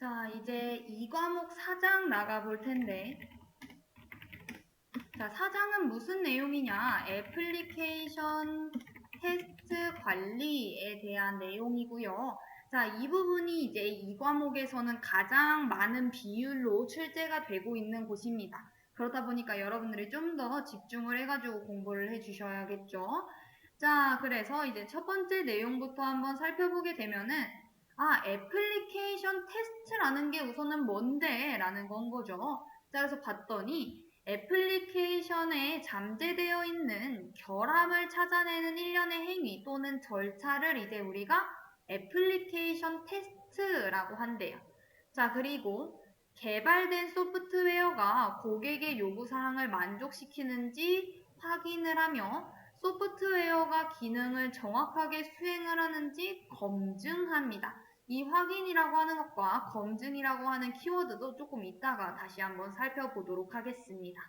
자, 이제 2과목 4장 나가볼 텐데, 자, 4장은 무슨 내용이냐? 애플리케이션 테스트 관리에 대한 내용이고요. 자, 이 부분이 이제 2과목에서는 가장 많은 비율로 출제가 되고 있는 곳입니다. 그러다 보니까 여러분들이 좀 더 집중을 해가지고 공부를 해주셔야겠죠. 자, 그래서 이제 첫 번째 내용부터 한번 살펴보게 되면은, 애플리케이션 테스트라는 게 우선은 뭔데? 라는 건 거죠. 자, 그래서 봤더니, 애플리케이션에 잠재되어 있는 결함을 찾아내는 일련의 행위 또는 절차를 이제 우리가 애플리케이션 테스트라고 한대요. 자, 그리고 개발된 소프트웨어가 고객의 요구사항을 만족시키는지 확인을 하며 소프트웨어가 기능을 정확하게 수행을 하는지 검증합니다. 이 확인이라고 하는 것과 검증이라고 하는 키워드도 조금 이따가 다시 한번 살펴보도록 하겠습니다.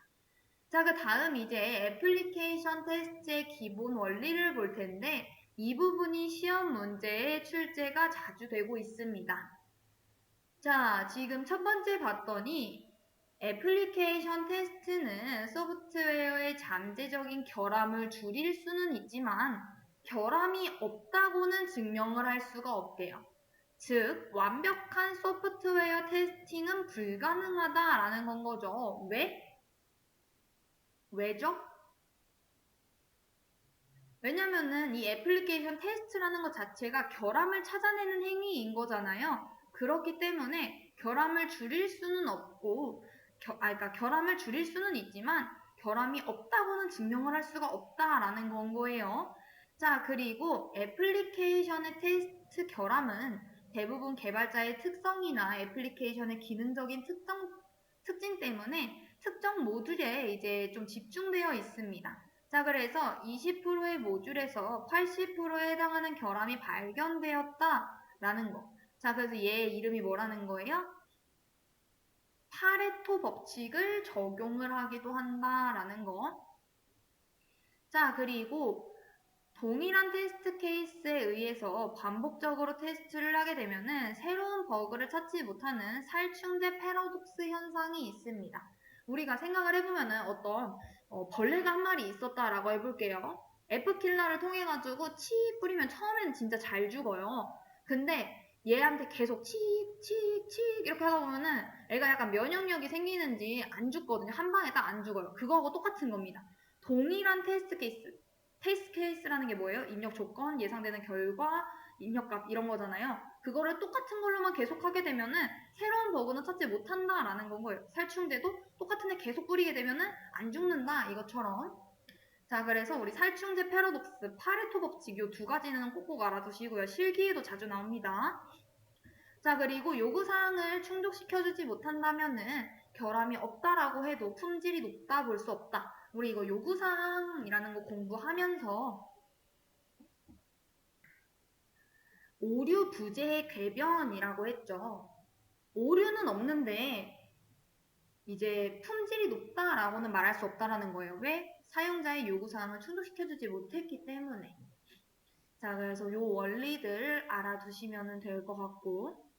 자, 그 다음 이제 애플리케이션 테스트의 기본 원리를 볼 텐데 이 부분이 시험 문제에 출제가 자주 되고 있습니다. 자, 지금 첫 번째 봤더니 애플리케이션 테스트는 소프트웨어의 잠재적인 결함을 줄일 수는 있지만 결함이 없다고는 증명을 할 수가 없대요. 즉, 완벽한 소프트웨어 테스팅은 불가능하다라는 건 거죠. 왜? 왜죠? 왜냐면은 이 애플리케이션 테스트라는 것 자체가 결함을 찾아내는 행위인 거잖아요. 그렇기 때문에 결함을 줄일 수는 없고, 그러니까 결함을 줄일 수는 있지만 결함이 없다고는 증명을 할 수가 없다라는 건 거예요. 자, 그리고 애플리케이션의 테스트 결함은 대부분 개발자의 특성이나 애플리케이션의 기능적인 특징 때문에 특정 모듈에 이제 좀 집중되어 있습니다. 자, 그래서 20%의 모듈에서 80%에 해당하는 결함이 발견되었다라는 거. 자, 그래서 얘 이름이 뭐라는 거예요? 파레토 법칙을 적용을 하기도 한다라는 거. 자, 그리고 동일한 테스트 케이스에 의해서 반복적으로 테스트를 하게 되면은 새로운 버그를 찾지 못하는 살충제 패러독스 현상이 있습니다. 우리가 생각을 해보면은 어떤 벌레가 한 마리 있었다라고 해볼게요. F킬러를 통해가지고 치 뿌리면 처음에는 진짜 잘 죽어요. 근데 얘한테 계속 칙 이렇게 하다 보면은 애가 약간 면역력이 생기는지 안 죽거든요. 한 방에 딱 안 죽어요. 그거하고 똑같은 겁니다. 동일한 테스트 케이스라는 게 뭐예요? 입력 조건, 예상되는 결과, 입력값 이런 거잖아요. 그거를 똑같은 걸로만 계속하게 되면은 새로운 버그는 찾지 못한다라는 건 거예요. 살충제도 똑같은 애 계속 뿌리게 되면은 안 죽는다 이것처럼. 자, 그래서 우리 살충제 패러독스, 파레토 법칙 요 두 가지는 꼭꼭 알아두시고요. 실기에도 자주 나옵니다. 자, 그리고 요구사항을 충족시켜주지 못한다면은 결함이 없다라고 해도 품질이 높다 볼 수 없다. 우리 이거 요구사항이라는 거 공부하면서 오류 부재의 궤변이라고 했죠. 오류는 없는데 이제 품질이 높다라고는 말할 수 없다라는 거예요. 왜? 사용자의 요구사항을 충족시켜주지 못했기 때문에. 자, 그래서 요 원리들 알아두시면 될 것 같고.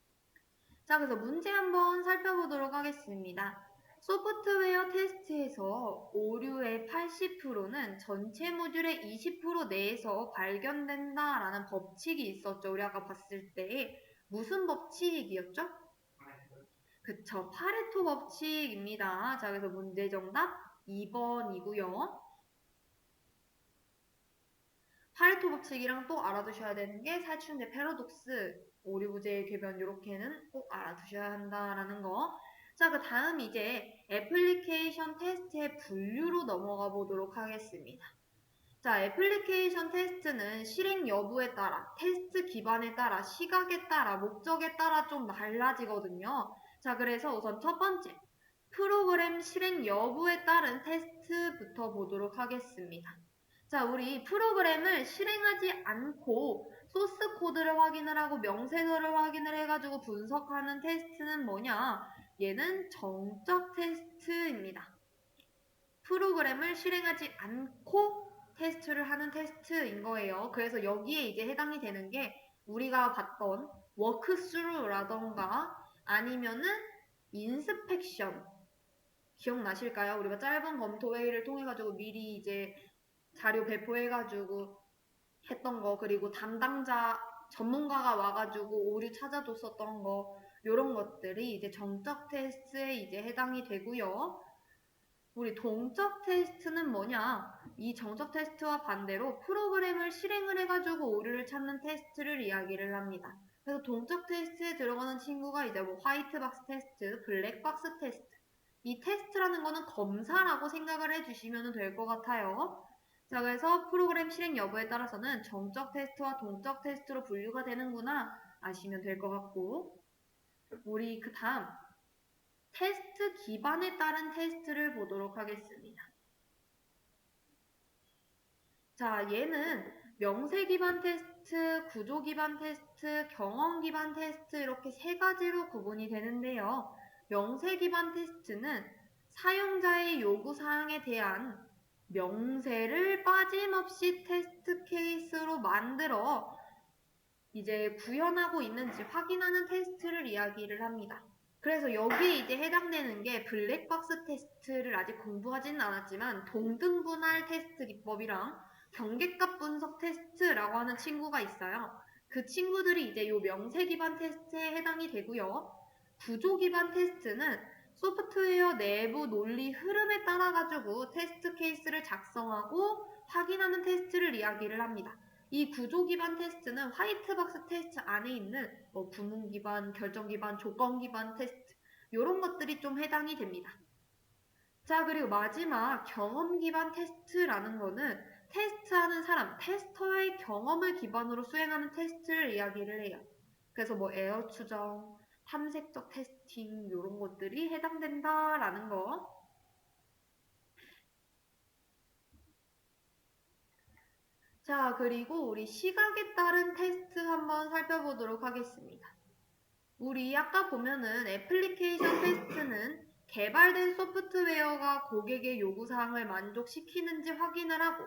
자, 그래서 문제 한번 살펴보도록 하겠습니다. 소프트웨어 테스트에서 오류의 80%는 전체 모듈의 20% 내에서 발견된다라는 법칙이 있었죠. 우리 아까 봤을 때 무슨 법칙이었죠? 그쵸. 파레토 법칙입니다. 자, 그래서 문제 정답 2번이고요. 파레토 법칙이랑 또 알아두셔야 되는 게 살충제 패러독스, 오류부재의 궤변 이렇게는 꼭 알아두셔야 한다라는 거. 자, 그 다음 이제 애플리케이션 테스트의 분류로 넘어가 보도록 하겠습니다. 자, 애플리케이션 테스트는 실행 여부에 따라, 테스트 기반에 따라, 시각에 따라, 목적에 따라 좀 달라지거든요. 자, 그래서 우선 첫 번째, 프로그램 실행 여부에 따른 테스트부터 보도록 하겠습니다. 자, 우리 프로그램을 실행하지 않고 소스 코드를 확인을 하고 명세서를 확인을 해가지고 분석하는 테스트는 뭐냐? 얘는 정적 테스트입니다. 프로그램을 실행하지 않고 테스트를 하는 테스트인 거예요. 그래서 여기에 이제 해당이 되는 게 우리가 봤던 워크스루라던가 아니면은 인스펙션. 기억나실까요? 우리가 짧은 검토 회의를 통해 가지고 미리 이제 자료 배포해 가지고 했던 거, 그리고 담당자 전문가가 와가지고 오류 찾아줬었던 거, 요런 것들이 이제 정적 테스트에 이제 해당이 되고요. 우리 동적 테스트는 뭐냐? 이 정적 테스트와 반대로 프로그램을 실행을 해가지고 오류를 찾는 테스트를 이야기를 합니다. 그래서 동적 테스트에 들어가는 친구가 이제 뭐 화이트박스 테스트, 블랙박스 테스트. 이 테스트라는 거는 검사라고 생각을 해주시면 될 것 같아요. 자, 그래서 프로그램 실행 여부에 따라서는 정적 테스트와 동적 테스트로 분류가 되는구나 아시면 될 것 같고, 우리 그 다음 테스트 기반에 따른 테스트를 보도록 하겠습니다. 자, 얘는 명세 기반 테스트, 구조 기반 테스트, 경험 기반 테스트 이렇게 세 가지로 구분이 되는데요. 명세 기반 테스트는 사용자의 요구 사항에 대한 명세를 빠짐없이 테스트 케이스로 만들어 이제 구현하고 있는지 확인하는 테스트를 이야기를 합니다. 그래서 여기에 이제 해당되는 게 블랙박스 테스트를 아직 공부하지는 않았지만 동등분할 테스트 기법이랑 경계값 분석 테스트라고 하는 친구가 있어요. 그 친구들이 이제 요 명세 기반 테스트에 해당이 되고요. 구조 기반 테스트는 소프트웨어 내부 논리 흐름에 따라 가지고 테스트 케이스를 작성하고 확인하는 테스트를 이야기를 합니다. 이 구조 기반 테스트는 화이트박스 테스트 안에 있는 뭐 구문 기반, 결정 기반, 조건 기반 테스트 이런 것들이 좀 해당이 됩니다. 자, 그리고 마지막 경험 기반 테스트라는 거는 테스트하는 사람, 테스터의 경험을 기반으로 수행하는 테스트를 이야기를 해요. 그래서 뭐 에러 추정, 탐색적 테스팅 이런 것들이 해당된다라는 거. 자, 그리고 우리 시각에 따른 테스트 한번 살펴보도록 하겠습니다. 우리 아까 보면은 애플리케이션 테스트는 개발된 소프트웨어가 고객의 요구사항을 만족시키는지 확인을 하고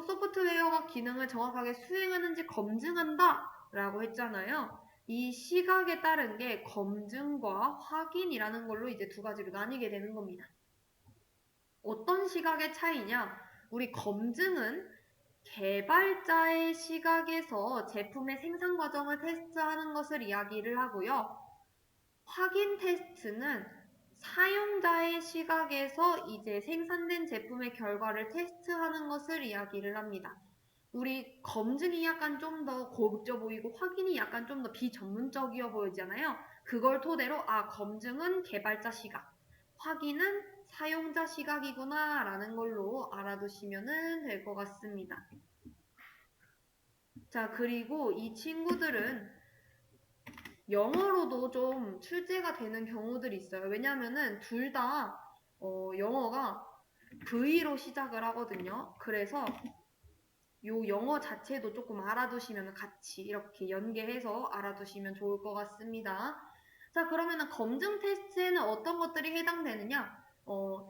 소프트웨어가 기능을 정확하게 수행하는지 검증한다 라고 했잖아요. 이 시각에 따른 게 검증과 확인이라는 걸로 이제 두 가지로 나뉘게 되는 겁니다. 어떤 시각의 차이냐? 우리 검증은 개발자의 시각에서 제품의 생산 과정을 테스트하는 것을 이야기를 하고요. 확인 테스트는 사용자의 시각에서 이제 생산된 제품의 결과를 테스트하는 것을 이야기를 합니다. 우리 검증이 약간 좀 더 고급져 보이고 확인이 약간 좀 더 비전문적이어 보이잖아요. 그걸 토대로 검증은 개발자 시각, 확인은 사용자 시각이구나 라는 걸로 알아두시면 될 것 같습니다. 자, 그리고 이 친구들은 영어로도 좀 출제가 되는 경우들이 있어요. 왜냐면은 둘 다 영어가 V로 시작을 하거든요. 그래서 요 영어 자체도 조금 알아두시면 같이 이렇게 연계해서 알아두시면 좋을 것 같습니다. 자, 그러면은 검증 테스트에는 어떤 것들이 해당되느냐?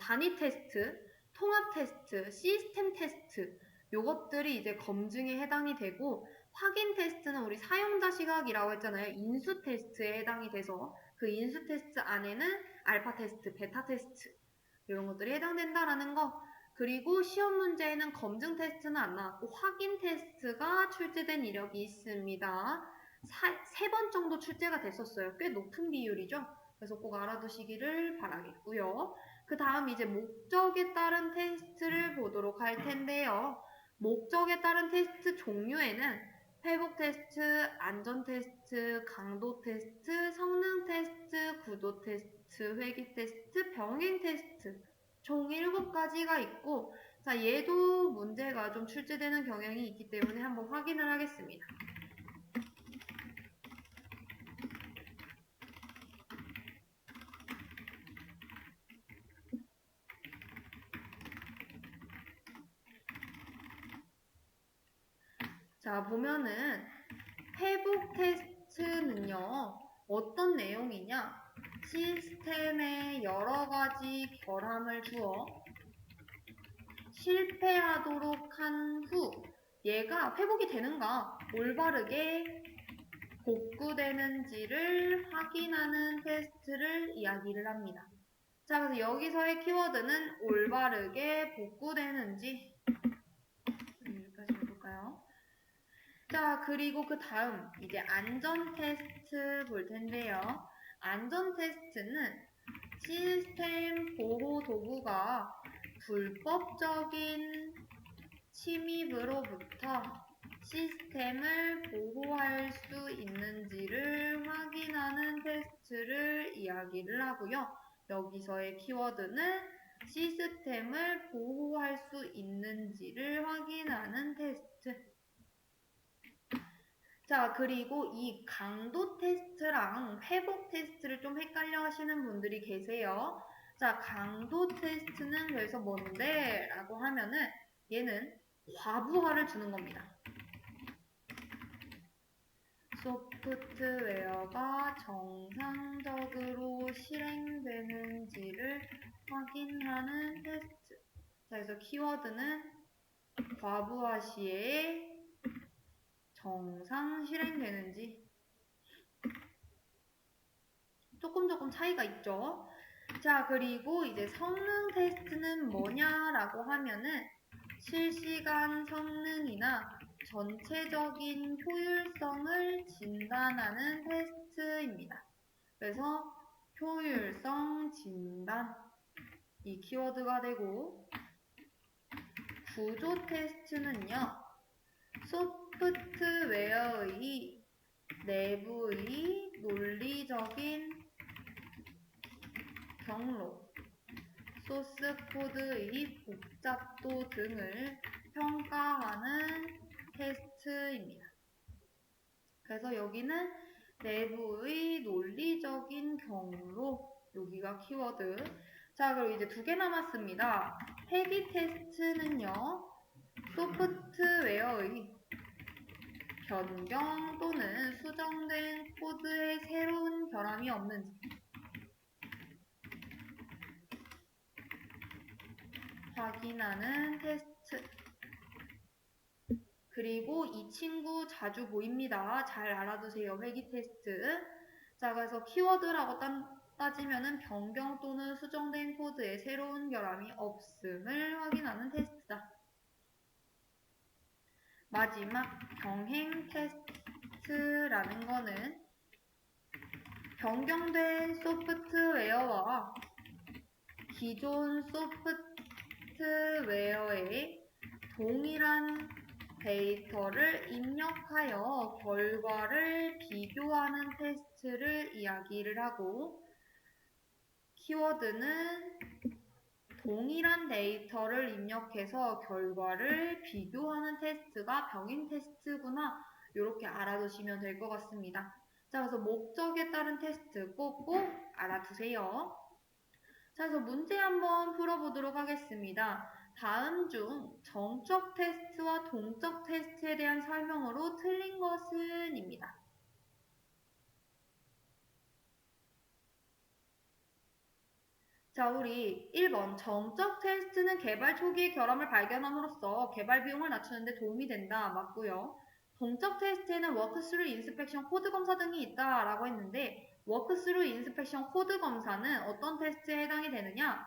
단위 테스트, 통합 테스트, 시스템 테스트 요것들이 이제 검증에 해당이 되고 확인 테스트는 우리 사용자 시각이라고 했잖아요. 인수 테스트에 해당이 돼서 그 인수 테스트 안에는 알파 테스트, 베타 테스트 이런 것들이 해당된다라는 거. 그리고 시험 문제에는 검증 테스트는 안 나왔고 확인 테스트가 출제된 이력이 있습니다. 3번 정도 출제가 됐었어요. 꽤 높은 비율이죠. 그래서 꼭 알아두시기를 바라겠고요. 그 다음 이제 목적에 따른 테스트를 보도록 할 텐데요. 목적에 따른 테스트 종류에는 회복 테스트, 안전 테스트, 강도 테스트, 성능 테스트, 구도 테스트, 회귀 테스트, 병행 테스트 총 7가지가 있고 자, 얘도 문제가 좀 출제되는 경향이 있기 때문에 한번 확인을 하겠습니다. 자, 보면은 회복 테스트는요. 어떤 내용이냐? 시스템에 여러 가지 결함을 주어 실패하도록 한 후 얘가 회복이 되는가? 올바르게 복구되는지를 확인하는 테스트를 이야기를 합니다. 자, 그래서 여기서의 키워드는 올바르게 복구되는지. 여기까지 해볼까요? 자, 그리고 그 다음 이제 안전 테스트 볼 텐데요. 안전 테스트는 시스템 보호 도구가 불법적인 침입으로부터 시스템을 보호할 수 있는지를 확인하는 테스트를 이야기를 하고요. 여기서의 키워드는 시스템을 보호할 수 있는지를 확인하는 테스트. 자, 그리고 이 강도 테스트랑 회복 테스트를 좀 헷갈려 하시는 분들이 계세요. 자, 강도 테스트는 그래서 뭔데? 라고 하면은 얘는 과부하를 주는 겁니다. 소프트웨어가 정상적으로 실행되는지를 확인하는 테스트. 자, 그래서 키워드는 과부하 시에 정상 실행되는지. 조금 차이가 있죠. 자, 그리고 이제 성능 테스트는 뭐냐라고 하면은 실시간 성능이나 전체적인 효율성을 진단하는 테스트입니다. 그래서 효율성 진단 이 키워드가 되고, 구조 테스트는요, 소프트웨어의 내부의 논리적인 경로, 소스 코드의 복잡도 등을 평가하는 테스트입니다. 그래서 여기는 내부의 논리적인 경로, 여기가 키워드. 자, 그럼 이제 2개 남았습니다. 회귀 테스트는요, 소프트웨어의 변경 또는 수정된 코드에 새로운 결함이 없는지 확인하는 테스트. 그리고 이 친구 자주 보입니다. 잘 알아두세요. 회귀 테스트. 자, 그래서 키워드라고 따지면은 변경 또는 수정된 코드에 새로운 결함이 없음을 확인하는 테스트다. 마지막 병행 테스트라는 거는 변경된 소프트웨어와 기존 소프트웨어에 동일한 데이터를 입력하여 결과를 비교하는 테스트를 이야기를 하고, 키워드는 동일한 데이터를 입력해서 결과를 비교하는 테스트가 병행 테스트구나, 이렇게 알아두시면 될 것 같습니다. 자, 그래서 목적에 따른 테스트 꼭 알아두세요. 자, 그래서 문제 한번 풀어보도록 하겠습니다. 다음 중 정적 테스트와 동적 테스트에 대한 설명으로 틀린 것은 입니다. 자, 우리 1번 정적 테스트는 개발 초기의 결함을 발견함으로써 개발 비용을 낮추는 데 도움이 된다. 맞고요. 동적 테스트에는 워크스루 인스펙션 코드 검사 등이 있다라고 했는데, 워크스루 인스펙션 코드 검사는 어떤 테스트에 해당이 되느냐?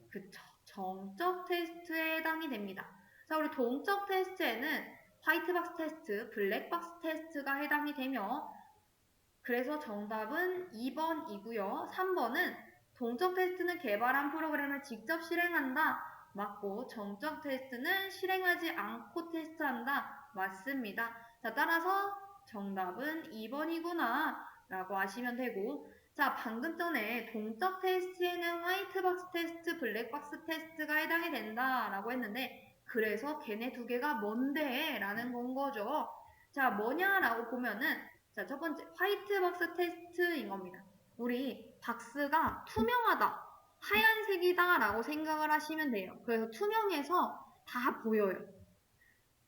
그쵸. 정적 테스트에 해당이 됩니다. 자, 우리 동적 테스트에는 화이트박스 테스트, 블랙박스 테스트가 해당이 되며, 그래서 정답은 2번이고요. 3번은 동적 테스트는 개발한 프로그램을 직접 실행한다. 맞고, 정적 테스트는 실행하지 않고 테스트한다. 맞습니다. 자, 따라서 정답은 2번이구나 라고 아시면 되고, 자, 방금 전에 동적 테스트에는 화이트박스 테스트, 블랙박스 테스트가 해당이 된다라고 했는데, 그래서 걔네 2개가 뭔데? 라는 건 거죠. 자, 뭐냐라고 보면은, 자, 첫 번째, 화이트박스 테스트인 겁니다. 우리 박스가 투명하다, 하얀색이다 라고 생각을 하시면 돼요. 그래서 투명해서 다 보여요.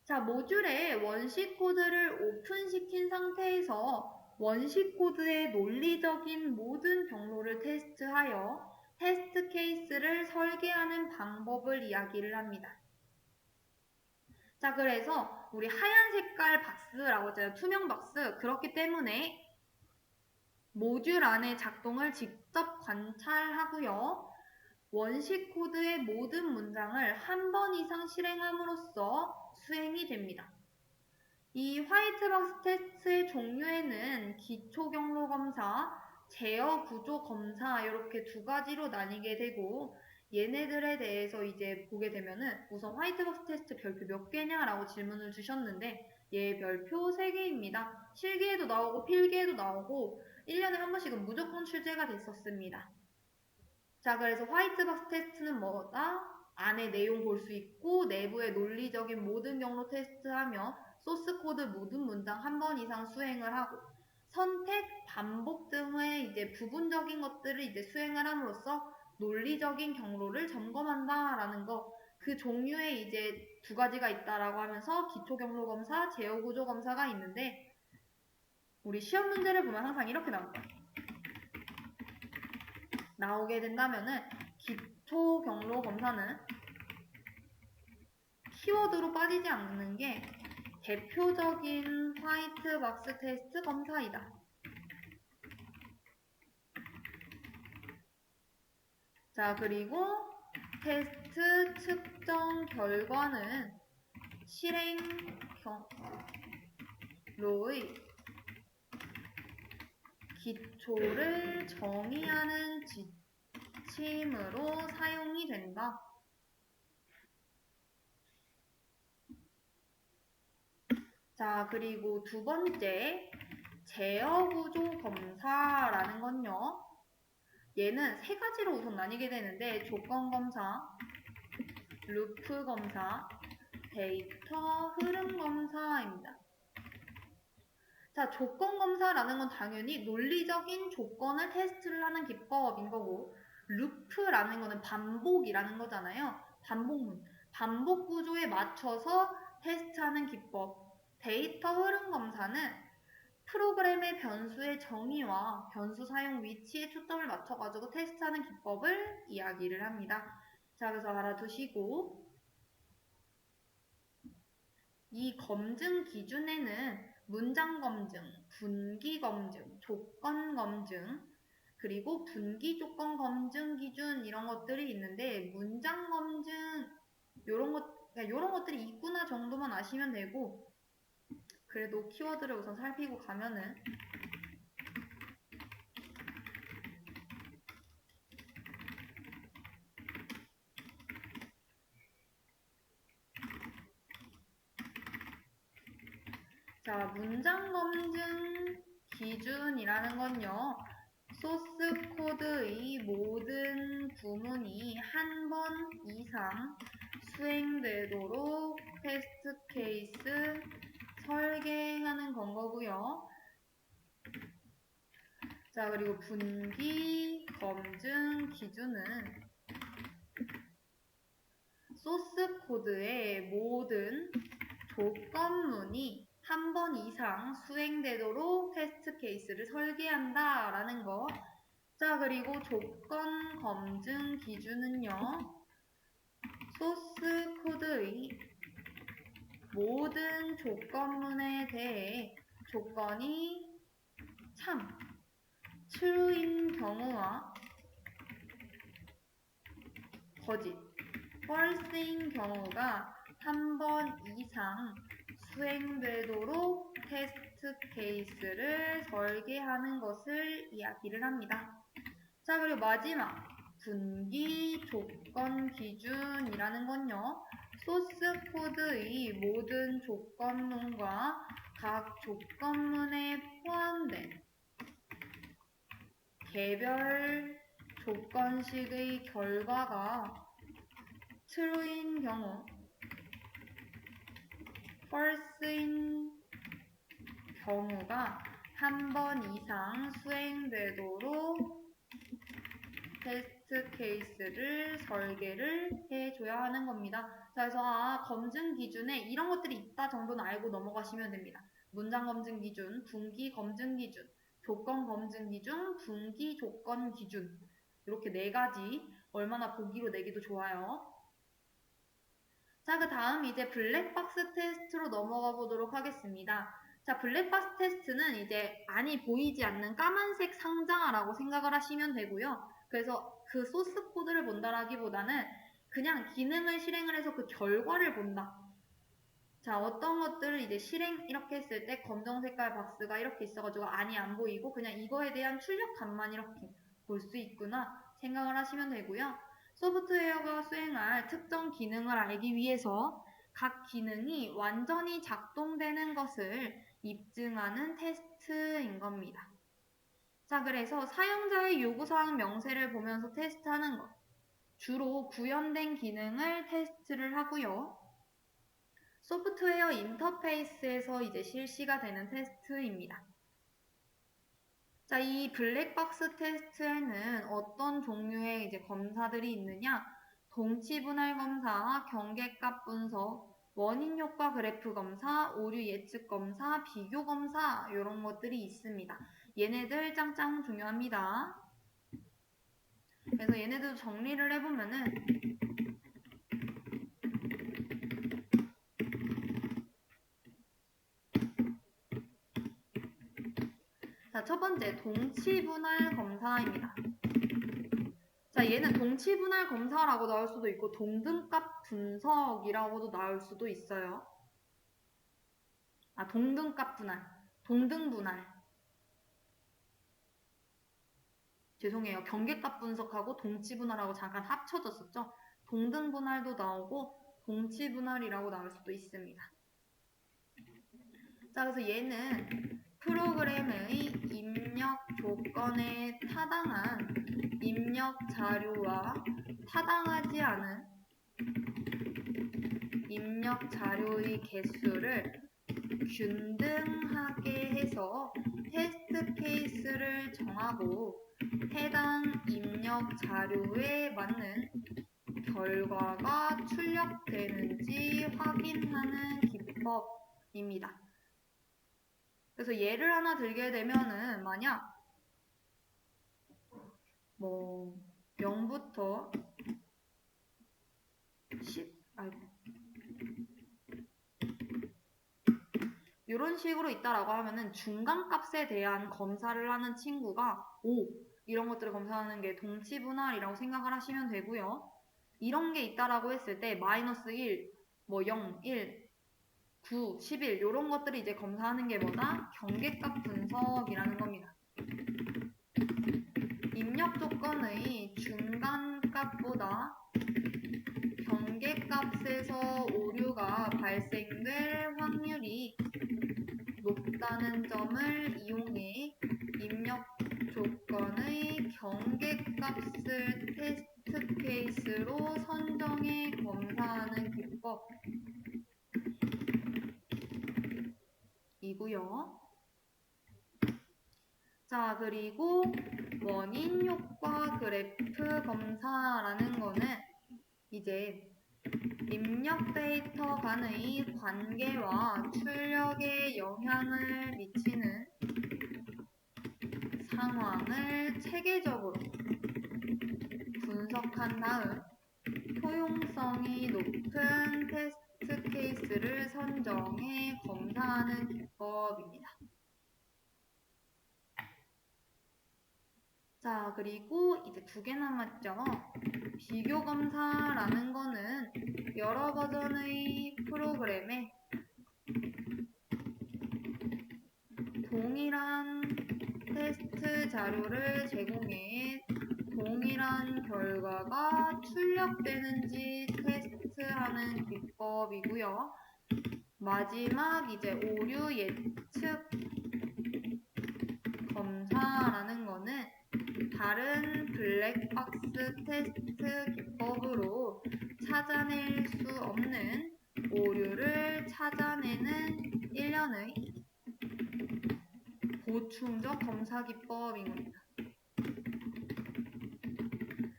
자, 모듈에 원시 코드를 오픈시킨 상태에서 원시 코드의 논리적인 모든 경로를 테스트하여 테스트 케이스를 설계하는 방법을 이야기를 합니다. 자, 그래서 우리 하얀 색깔 박스라고 했잖아요. 투명 박스. 그렇기 때문에 모듈 안의 작동을 직접 관찰하고요. 원시 코드의 모든 문장을 한 번 이상 실행함으로써 수행이 됩니다. 이 화이트박스 테스트의 종류에는 기초 경로 검사, 제어 구조 검사 이렇게 두 가지로 나뉘게 되고 얘네들에 대해서 이제 보게 되면은 우선 화이트박스 테스트 별표 몇 개냐라고 질문을 주셨는데 얘 별표 3개입니다. 실기에도 나오고 필기에도 나오고 1년에 한 번씩은 무조건 출제가 됐었습니다. 자, 그래서 화이트박스 테스트는 뭐다? 안에 내용 볼 수 있고 내부의 논리적인 모든 경로 테스트하며 소스 코드 모든 문장 한 번 이상 수행을 하고 선택, 반복 등의 이제 부분적인 것들을 이제 수행을 함으로써 논리적인 경로를 점검한다라는 거. 그 종류의 이제 두 가지가 있다라고 하면서 기초 경로 검사, 제어 구조 검사가 있는데 우리 시험 문제를 보면 항상 이렇게 나옵니다. 나오게 된다면은 기초 경로 검사는 키워드로 빠지지 않는 게 대표적인 화이트박스 테스트 검사이다. 자, 그리고 테스트 측정 결과는 실행 경로의 기초를 정의하는 지침으로 사용이 된다. 자, 그리고 두 번째, 제어 구조 검사라는 건요. 얘는 세 가지로 우선 나뉘게 되는데 조건 검사, 루프 검사, 데이터 흐름 검사입니다. 자, 조건 검사라는 건 당연히 논리적인 조건을 테스트를 하는 기법인 거고 루프라는 거는 반복이라는 거잖아요. 반복문. 반복 구조에 맞춰서 테스트하는 기법. 데이터 흐름 검사는 프로그램의 변수의 정의와 변수 사용 위치에 초점을 맞춰가지고 테스트하는 기법을 이야기를 합니다. 자, 그래서 알아두시고 이 검증 기준에는 문장 검증, 분기 검증, 조건 검증, 그리고 분기 조건 검증 기준 이런 것들이 있는데 문장 검증 요런 것들이 있구나 정도만 아시면 되고 그래도 키워드를 우선 살피고 가면은 자, 문장 검증 기준이라는 건요. 소스 코드의 모든 부문이 한 번 이상 수행되도록 테스트 케이스 설계하는 건 거고요. 자, 그리고 분기 검증 기준은 소스 코드의 모든 조건문이 한 번 이상 수행되도록 테스트 케이스를 설계한다라는 거. 자, 그리고 조건 검증 기준은요. 소스 코드의 모든 조건문에 대해 조건이 참, true인 경우와 거짓, false인 경우가 한 번 이상 수행되도록 테스트 케이스를 설계하는 것을 이야기를 합니다. 자, 그리고 마지막 분기 조건 기준이라는 건요. 소스 코드의 모든 조건문과 각 조건문에 포함된 개별 조건식의 결과가 true인 경우, false인 경우가 한 번 이상 수행되도록 테스트 케이스를 설계를 해줘야 하는 겁니다. 자, 그래서 검증 기준에 이런 것들이 있다 정도는 알고 넘어가시면 됩니다. 문장 검증 기준, 분기 검증 기준, 조건 검증 기준, 분기 조건 기준 이렇게 네 가지 얼마나 보기로 내기도 좋아요. 자, 그 다음 이제 블랙박스 테스트로 넘어가 보도록 하겠습니다. 자, 블랙박스 테스트는 이제 안이 보이지 않는 까만색 상자라고 생각을 하시면 되고요. 그래서 그 소스 코드를 본다라기보다는 그냥 기능을 실행을 해서 그 결과를 본다. 자, 어떤 것들을 이제 실행 이렇게 했을 때 검정 색깔 박스가 이렇게 있어가지고 안이 안 보이고 그냥 이거에 대한 출력값만 이렇게 볼 수 있구나 생각을 하시면 되고요. 소프트웨어가 수행할 특정 기능을 알기 위해서 각 기능이 완전히 작동되는 것을 입증하는 테스트인 겁니다. 자, 그래서 사용자의 요구사항 명세를 보면서 테스트하는 것. 주로 구현된 기능을 테스트를 하고요. 소프트웨어 인터페이스에서 이제 실시가 되는 테스트입니다. 자, 이 블랙박스 테스트에는 어떤 종류의 이제 검사들이 있느냐? 동치 분할 검사, 경계값 분석, 원인 효과 그래프 검사, 오류 예측 검사, 비교 검사 이런 것들이 있습니다. 얘네들 짱짱 중요합니다. 그래서 얘네들 정리를 해보면은 자, 첫 번째 동치 분할 검사입니다. 자, 얘는 동치 분할 검사라고 나올 수도 있고 동등값 분석이라고도 나올 수도 있어요. 아, 동등값 분할, 동등 분할. 죄송해요. 경계값 분석하고 동치 분할하고 잠깐 합쳐졌었죠. 동등 분할도 나오고 동치 분할이라고 나올 수도 있습니다. 자, 그래서 얘는 프로그램의 입력 조건에 타당한 입력 자료와 타당하지 않은 입력 자료의 개수를 균등하게 해서 테스트 케이스를 정하고 해당 입력 자료에 맞는 결과가 출력되는지 확인하는 기법입니다. 그래서 예를 하나 들게 되면은 만약 0부터 10 이런 식으로 있다라고 하면은 중간값에 대한 검사를 하는 친구가 5 이런 것들을 검사하는 게 동치 분할이라고 생각을 하시면 되고요. 이런 게 있다라고 했을 때 마이너스 1, 0, 1, 9, 11 이런 것들을 이제 검사하는 게 뭐다? 경계값 분석이라는 겁니다. 입력 조건의 중간값보다 경계값에서 오류가 발생될 확률이 높다는 점을 이용해 입력 조건의 경계값을 테스트 케이스로 선정해 검사하는 기법이고요. 자, 그리고 원인 효과 그래프 검사라는 거는 이제 입력 데이터 간의 관계와 출력에 영향을 미치는 상황을 체계적으로 분석한 다음 효용성이 높은 테스트 케이스를 선정해 검사하는 기법입니다. 자, 그리고 이제 2개 남았죠. 비교 검사라는 거는 여러 버전의 프로그램에 동일한 테스트 자료를 제공해 동일한 결과가 출력되는지 테스트하는 기법이고요. 마지막 이제 오류 예측 검사라는 거는 다른 블랙박스 테스트 기법으로 찾아낼 수 없는 오류를 찾아내는 일련의 보충적 검사 기법인 겁니다.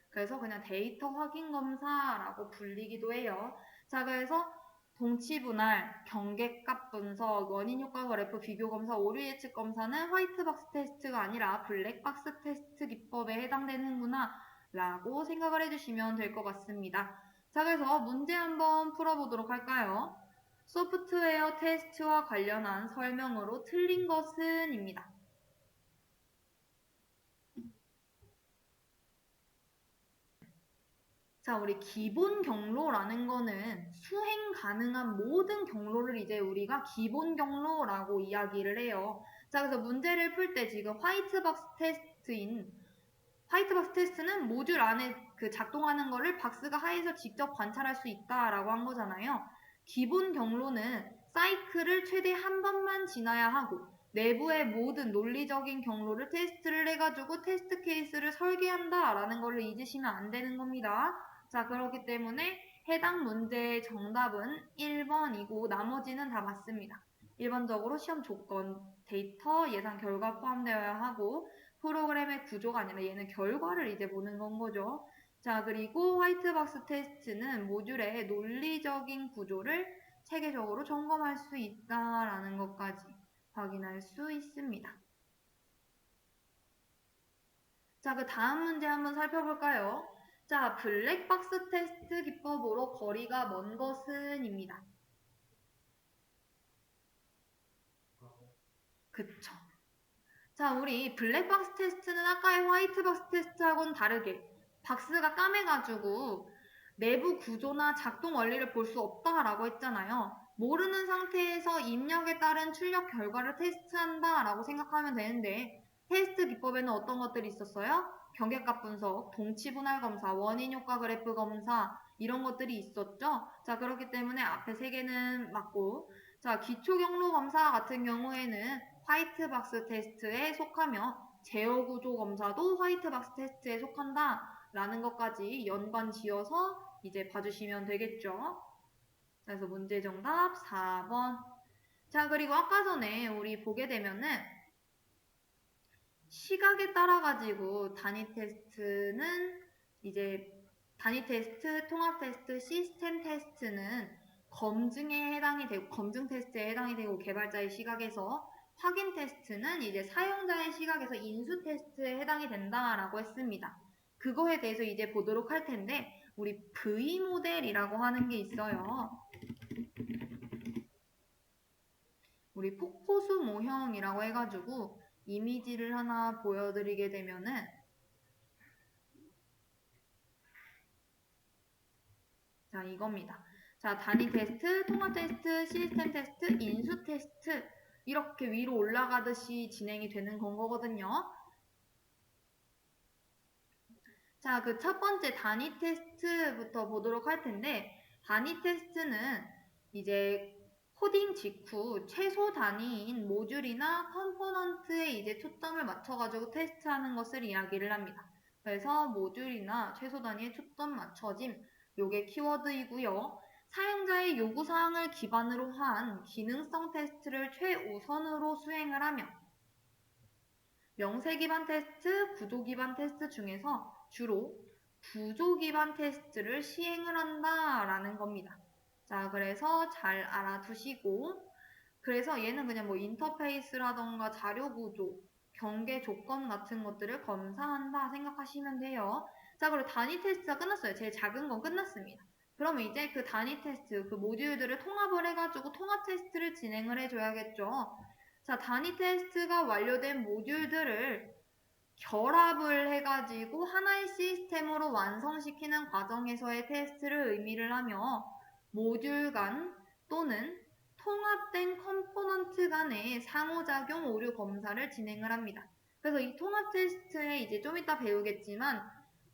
그래서 그냥 데이터 확인 검사라고 불리기도 해요. 자, 그래서 동치 분할, 경계값 분석, 원인 효과 그래프 비교 검사, 오류 예측 검사는 화이트박스 테스트가 아니라 블랙박스 테스트 기법에 해당되는구나 라고 생각을 해주시면 될 것 같습니다. 자, 그래서 문제 한번 풀어보도록 할까요? 소프트웨어 테스트와 관련한 설명으로 틀린 것은 입니다. 자, 우리 기본 경로라는 거는 수행 가능한 모든 경로를 이제 우리가 기본 경로라고 이야기를 해요. 자, 그래서 문제를 풀 때 지금 화이트박스 테스트는 모듈 안에 그 작동하는 거를 박스가 하에서 직접 관찰할 수 있다라고 한 거잖아요. 기본 경로는 사이클을 최대 한 번만 지나야 하고 내부의 모든 논리적인 경로를 테스트를 해가지고 테스트 케이스를 설계한다라는 거를 잊으시면 안 되는 겁니다. 자, 그렇기 때문에 해당 문제의 정답은 1번이고 나머지는 다 맞습니다. 일반적으로 시험 조건, 데이터, 예상 결과 포함되어야 하고 프로그램의 구조가 아니라 얘는 결과를 이제 보는 건 거죠. 자, 그리고 화이트박스 테스트는 모듈의 논리적인 구조를 체계적으로 점검할 수 있다라는 것까지 확인할 수 있습니다. 자, 그 다음 문제 한번 살펴볼까요? 자, 블랙박스 테스트 기법으로 거리가 먼 것은 입니다. 그쵸. 자, 우리 블랙박스 테스트는 아까의 화이트박스 테스트하고는 다르게 박스가 까매가지고 내부 구조나 작동 원리를 볼 수 없다라고 했잖아요. 모르는 상태에서 입력에 따른 출력 결과를 테스트한다라고 생각하면 되는데 테스트 기법에는 어떤 것들이 있었어요? 경계값 분석, 동치 분할 검사, 원인 효과 그래프 검사 이런 것들이 있었죠. 자, 그렇기 때문에 앞에 세 개는 맞고 자, 기초 경로 검사 같은 경우에는 화이트박스 테스트에 속하며 제어 구조 검사도 화이트박스 테스트에 속한다라는 것까지 연관 지어서 이제 봐주시면 되겠죠. 그래서 문제 정답 4번. 자, 그리고 아까 전에 우리 보게 되면은 시각에 따라 가지고 단위 테스트는 이제 단위 테스트, 통합 테스트, 시스템 테스트는 검증에 해당이 되고 검증 테스트에 해당이 되고 개발자의 시각에서 확인 테스트는 이제 사용자의 시각에서 인수 테스트에 해당이 된다라고 했습니다. 그거에 대해서 이제 보도록 할 텐데 우리 V 모델이라고 하는 게 있어요. 우리 폭포수 모형이라고 해가지고 이미지를 하나 보여드리게 되면은 자, 이겁니다. 자, 단위 테스트, 통합 테스트, 시스템 테스트, 인수 테스트 이렇게 위로 올라가듯이 진행이 되는 건 거거든요. 자, 그 첫 번째 단위 테스트부터 보도록 할 텐데 단위 테스트는 이제 코딩 직후 최소 단위인 모듈이나 컴포넌트에 이제 초점을 맞춰가지고 테스트하는 것을 이야기를 합니다. 그래서 모듈이나 최소 단위에 초점 맞춰짐 요게 키워드이고요. 사용자의 요구사항을 기반으로 한 기능성 테스트를 최우선으로 수행을 하며 명세 기반 테스트, 구조 기반 테스트 중에서 주로 구조 기반 테스트를 시행을 한다라는 겁니다. 자, 그래서 잘 알아두시고 그래서 얘는 그냥 뭐 인터페이스라던가 자료 구조, 경계 조건 같은 것들을 검사한다 생각하시면 돼요. 자, 그리고 단위 테스트가 끝났어요. 제일 작은 건 끝났습니다. 그러면 이제 그 단위 테스트, 그 모듈들을 통합을 해가지고 통합 테스트를 진행을 해줘야겠죠. 자, 단위 테스트가 완료된 모듈들을 결합을 해가지고 하나의 시스템으로 완성시키는 과정에서의 테스트를 의미를 하며 모듈 간 또는 통합된 컴포넌트 간의 상호작용 오류 검사를 진행을 합니다. 그래서 이 통합 테스트에 이제 좀 이따 배우겠지만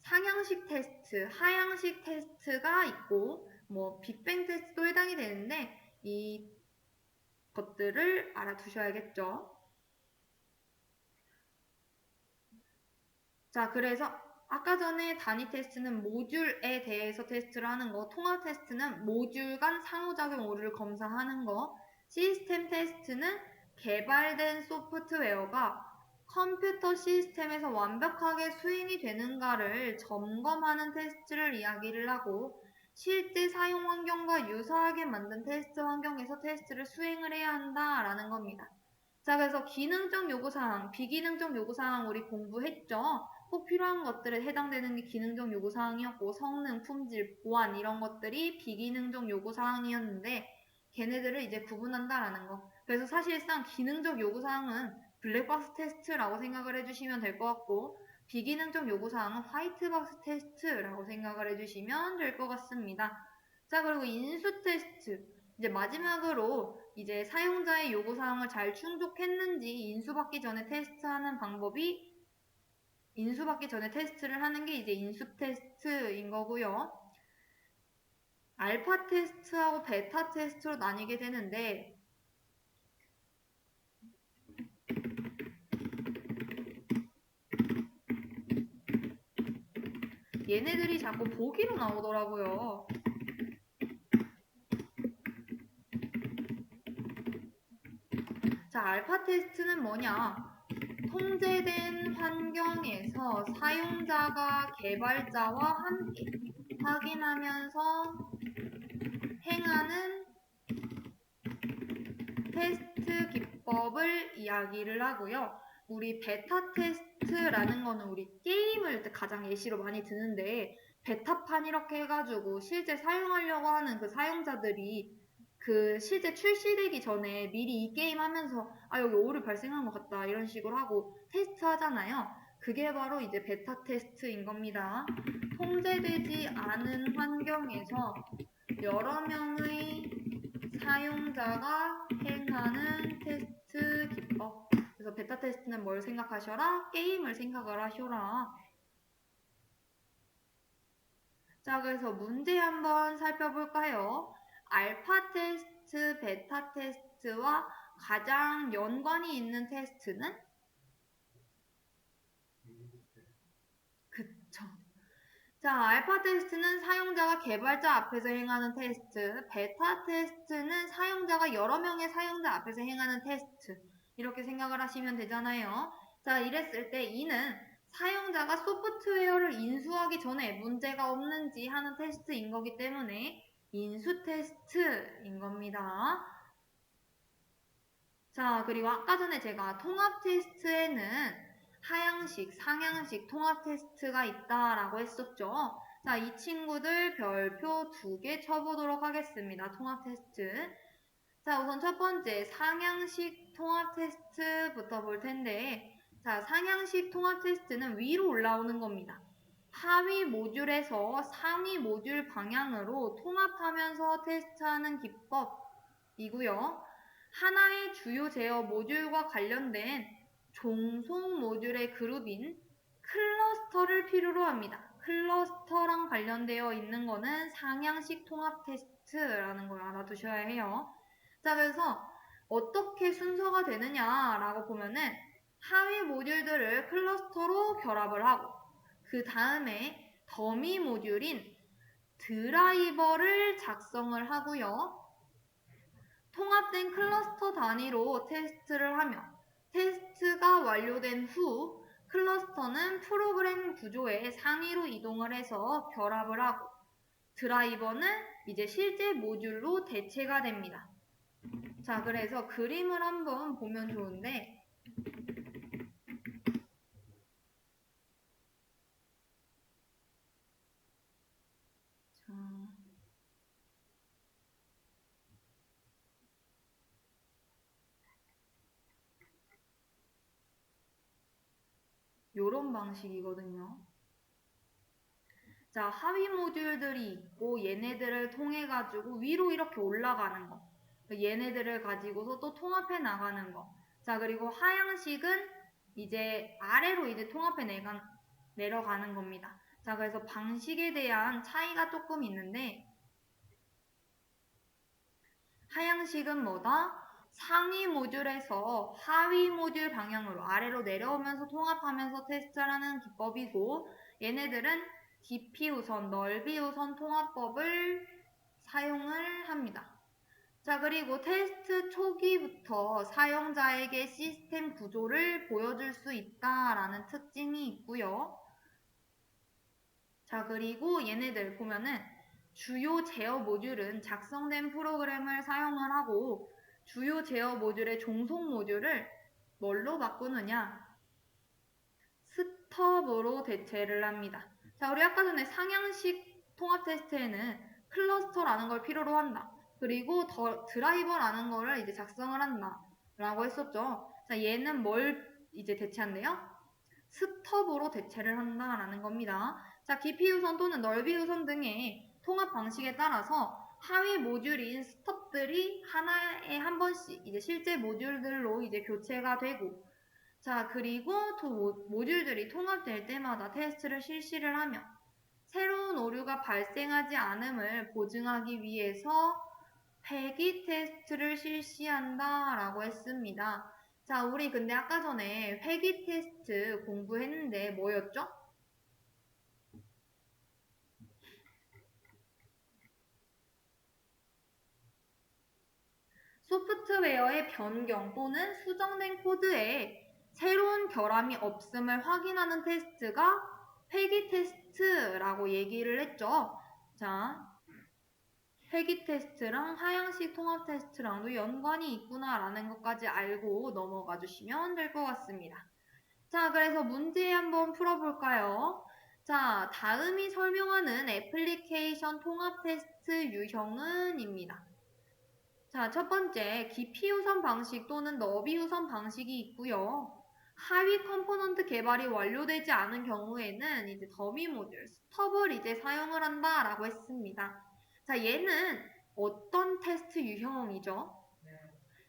상향식 테스트, 하향식 테스트가 있고 뭐 빅뱅 테스트도 해당이 되는데 이 것들을 알아두셔야겠죠. 자, 그래서 아까 전에 단위 테스트는 모듈에 대해서 테스트를 하는 거, 통합 테스트는 모듈 간 상호작용 오류를 검사하는 거, 시스템 테스트는 개발된 소프트웨어가 컴퓨터 시스템에서 완벽하게 수행이 되는가를 점검하는 테스트를 이야기를 하고 실제 사용 환경과 유사하게 만든 테스트 환경에서 테스트를 수행을 해야 한다라는 겁니다. 자, 그래서 기능적 요구사항, 비기능적 요구사항 우리 공부했죠? 꼭 필요한 것들에 해당되는 게 기능적 요구사항이었고 성능, 품질, 보안 이런 것들이 비기능적 요구사항이었는데 걔네들을 이제 구분한다라는 거. 그래서 사실상 기능적 요구사항은 블랙박스 테스트라고 생각을 해주시면 될 것 같고 비기능적 요구사항은 화이트박스 테스트라고 생각을 해주시면 될 것 같습니다. 자, 그리고 인수 테스트. 이제 마지막으로 이제 사용자의 요구사항을 잘 충족했는지 인수받기 전에 테스트하는 방법이 인수받기 전에 테스트를 하는 게 이제 인수 테스트인 거고요. 알파 테스트하고 베타 테스트로 나뉘게 되는데 얘네들이 자꾸 보기로 나오더라고요. 자, 알파 테스트는 뭐냐? 통제된 환경에서 사용자가 개발자와 함께 확인하면서 행하는 테스트 기법을 이야기를 하고요. 우리 베타 테스트라는 거는 우리 게임을 가장 예시로 많이 드는데 베타판 이렇게 해가지고 실제 사용하려고 하는 그 사용자들이 그 실제 출시되기 전에 미리 이 게임 하면서 아 여기 오류 발생한 것 같다 이런 식으로 하고 테스트 하잖아요. 그게 바로 이제 베타 테스트인 겁니다. 통제되지 않은 환경에서 여러 명의 사용자가 행하는 테스트 기법. 그래서 베타 테스트는 뭘 생각하셔라? 게임을 생각을 하셔라. 자, 그래서 문제 한번 살펴볼까요? 알파 테스트, 베타 테스트와 가장 연관이 있는 테스트는? 그쵸. 자, 알파 테스트는 사용자가 개발자 앞에서 행하는 테스트, 베타 테스트는 사용자가 여러 명의 사용자 앞에서 행하는 테스트. 이렇게 생각을 하시면 되잖아요. 자, 이랬을 때 이는 사용자가 소프트웨어를 인수하기 전에 문제가 없는지 하는 테스트인 거기 때문에 인수 테스트인 겁니다. 자, 그리고 아까 전에 제가 통합 테스트에는 하향식, 상향식 통합 테스트가 있다라고 했었죠. 자, 이 친구들 별표 2개 쳐보도록 하겠습니다. 통합 테스트. 자, 우선 첫 번째 상향식 통합 테스트부터 볼 텐데 자, 상향식 통합 테스트는 위로 올라오는 겁니다. 하위 모듈에서 상위 모듈 방향으로 통합하면서 테스트하는 기법이고요. 하나의 주요 제어 모듈과 관련된 종속 모듈의 그룹인 클러스터를 필요로 합니다. 클러스터랑 관련되어 있는 거는 상향식 통합 테스트라는 걸 알아두셔야 해요. 자, 그래서 어떻게 순서가 되느냐라고 보면은 하위 모듈들을 클러스터로 결합을 하고 그 다음에 더미 모듈인 드라이버를 작성을 하고요. 통합된 클러스터 단위로 테스트를 하며 테스트가 완료된 후 클러스터는 프로그램 구조의 상위로 이동을 해서 결합을 하고 드라이버는 이제 실제 모듈로 대체가 됩니다. 자, 그래서 그림을 한번 보면 좋은데 요런 방식이거든요. 자, 하위 모듈들이 있고 얘네들을 통해 가지고 위로 이렇게 올라가는 거. 얘네들을 가지고서 또 통합해 나가는 거. 자, 그리고 하향식은 이제 아래로 이제 통합해 내려가는 겁니다. 자, 그래서 방식에 대한 차이가 조금 있는데 하향식은 뭐다? 상위 모듈에서 하위 모듈 방향으로 아래로 내려오면서 통합하면서 테스트하는 기법이고 얘네들은 깊이 우선, 넓이 우선 통합법을 사용을 합니다. 자, 그리고 테스트 초기부터 사용자에게 시스템 구조를 보여줄 수 있다라는 특징이 있고요. 자, 그리고 얘네들 보면은 주요 제어 모듈은 작성된 프로그램을 사용을 하고 주요 제어 모듈의 종속 모듈을 뭘로 바꾸느냐? 스톱으로 대체를 합니다. 자, 우리 아까 전에 상향식 통합 테스트에는 클러스터라는 걸 필요로 한다. 그리고 드라이버라는 거를 이제 작성을 한다. 라고 했었죠. 자, 얘는 뭘 이제 대체한대요? 스톱으로 대체를 한다라는 겁니다. 자, 깊이 우선 또는 넓이 우선 등의 통합 방식에 따라서 하위 모듈인 스톱들이 하나에 한 번씩 이제 실제 모듈들로 이제 교체가 되고, 자, 그리고 두 모듈들이 통합될 때마다 테스트를 실시를 하며 새로운 오류가 발생하지 않음을 보증하기 위해서 회귀 테스트를 실시한다라고 했습니다. 자, 우리 근데 아까 전에 회귀 테스트 공부했는데 뭐였죠? 소프트웨어의 변경 또는 수정된 코드에 새로운 결함이 없음을 확인하는 테스트가 회귀 테스트라고 얘기를 했죠. 자, 회귀 테스트랑 하향식 통합 테스트랑도 연관이 있구나라는 것까지 알고 넘어가 주시면 될 것 같습니다. 자, 그래서 문제 한번 풀어볼까요? 자, 다음이 설명하는 애플리케이션 통합 테스트 유형은 입니다. 자, 첫 번째, 깊이 우선 방식 또는 너비 우선 방식이 있고요. 하위 컴포넌트 개발이 완료되지 않은 경우에는 이제 더미 모듈, 스톱을 이제 사용을 한다라고 했습니다. 자, 얘는 어떤 테스트 유형이죠?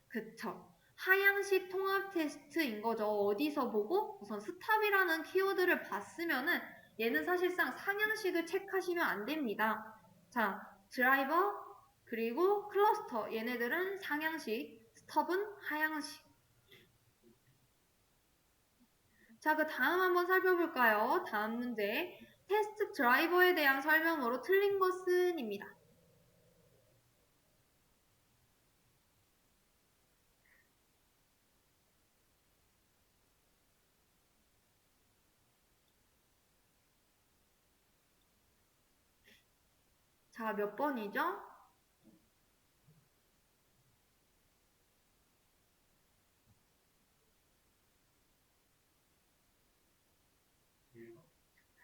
그쵸. 하향식 통합 테스트인 거죠. 어디서 보고 우선 스탑이라는 키워드를 봤으면은 얘는 사실상 상향식을 체크하시면 안 됩니다. 자, 드라이버 그리고 클러스터 얘네들은 상향식, 스톱은 하향식. 자, 그 다음 한번 살펴볼까요? 다음 문제. 테스트 드라이버에 대한 설명으로 틀린 것은입니다. 자, 몇 번이죠?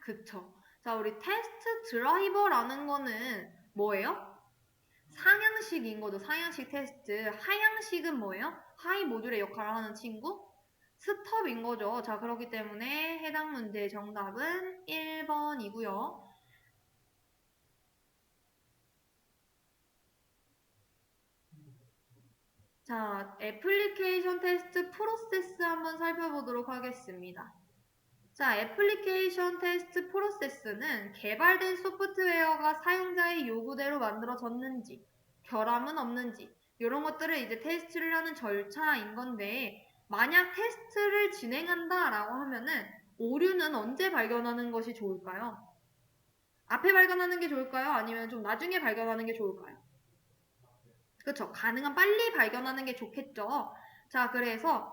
그쵸. 자, 우리 테스트 드라이버라는 거는 뭐예요? 상향식인 거죠. 상향식 테스트. 하향식은 뭐예요? 하위 모듈의 역할을 하는 친구? 스톱인 거죠. 자, 그렇기 때문에 해당 문제의 정답은 1번이고요. 자, 애플리케이션 테스트 프로세스 한번 살펴보도록 하겠습니다. 자, 애플리케이션 테스트 프로세스는 개발된 소프트웨어가 사용자의 요구대로 만들어졌는지, 결함은 없는지, 이런 것들을 이제 테스트를 하는 절차인 건데, 만약 테스트를 진행한다라고 하면은 오류는 언제 발견하는 것이 좋을까요? 앞에 발견하는 게 좋을까요? 아니면 좀 나중에 발견하는 게 좋을까요? 그렇죠. 가능한 빨리 발견하는 게 좋겠죠. 자, 그래서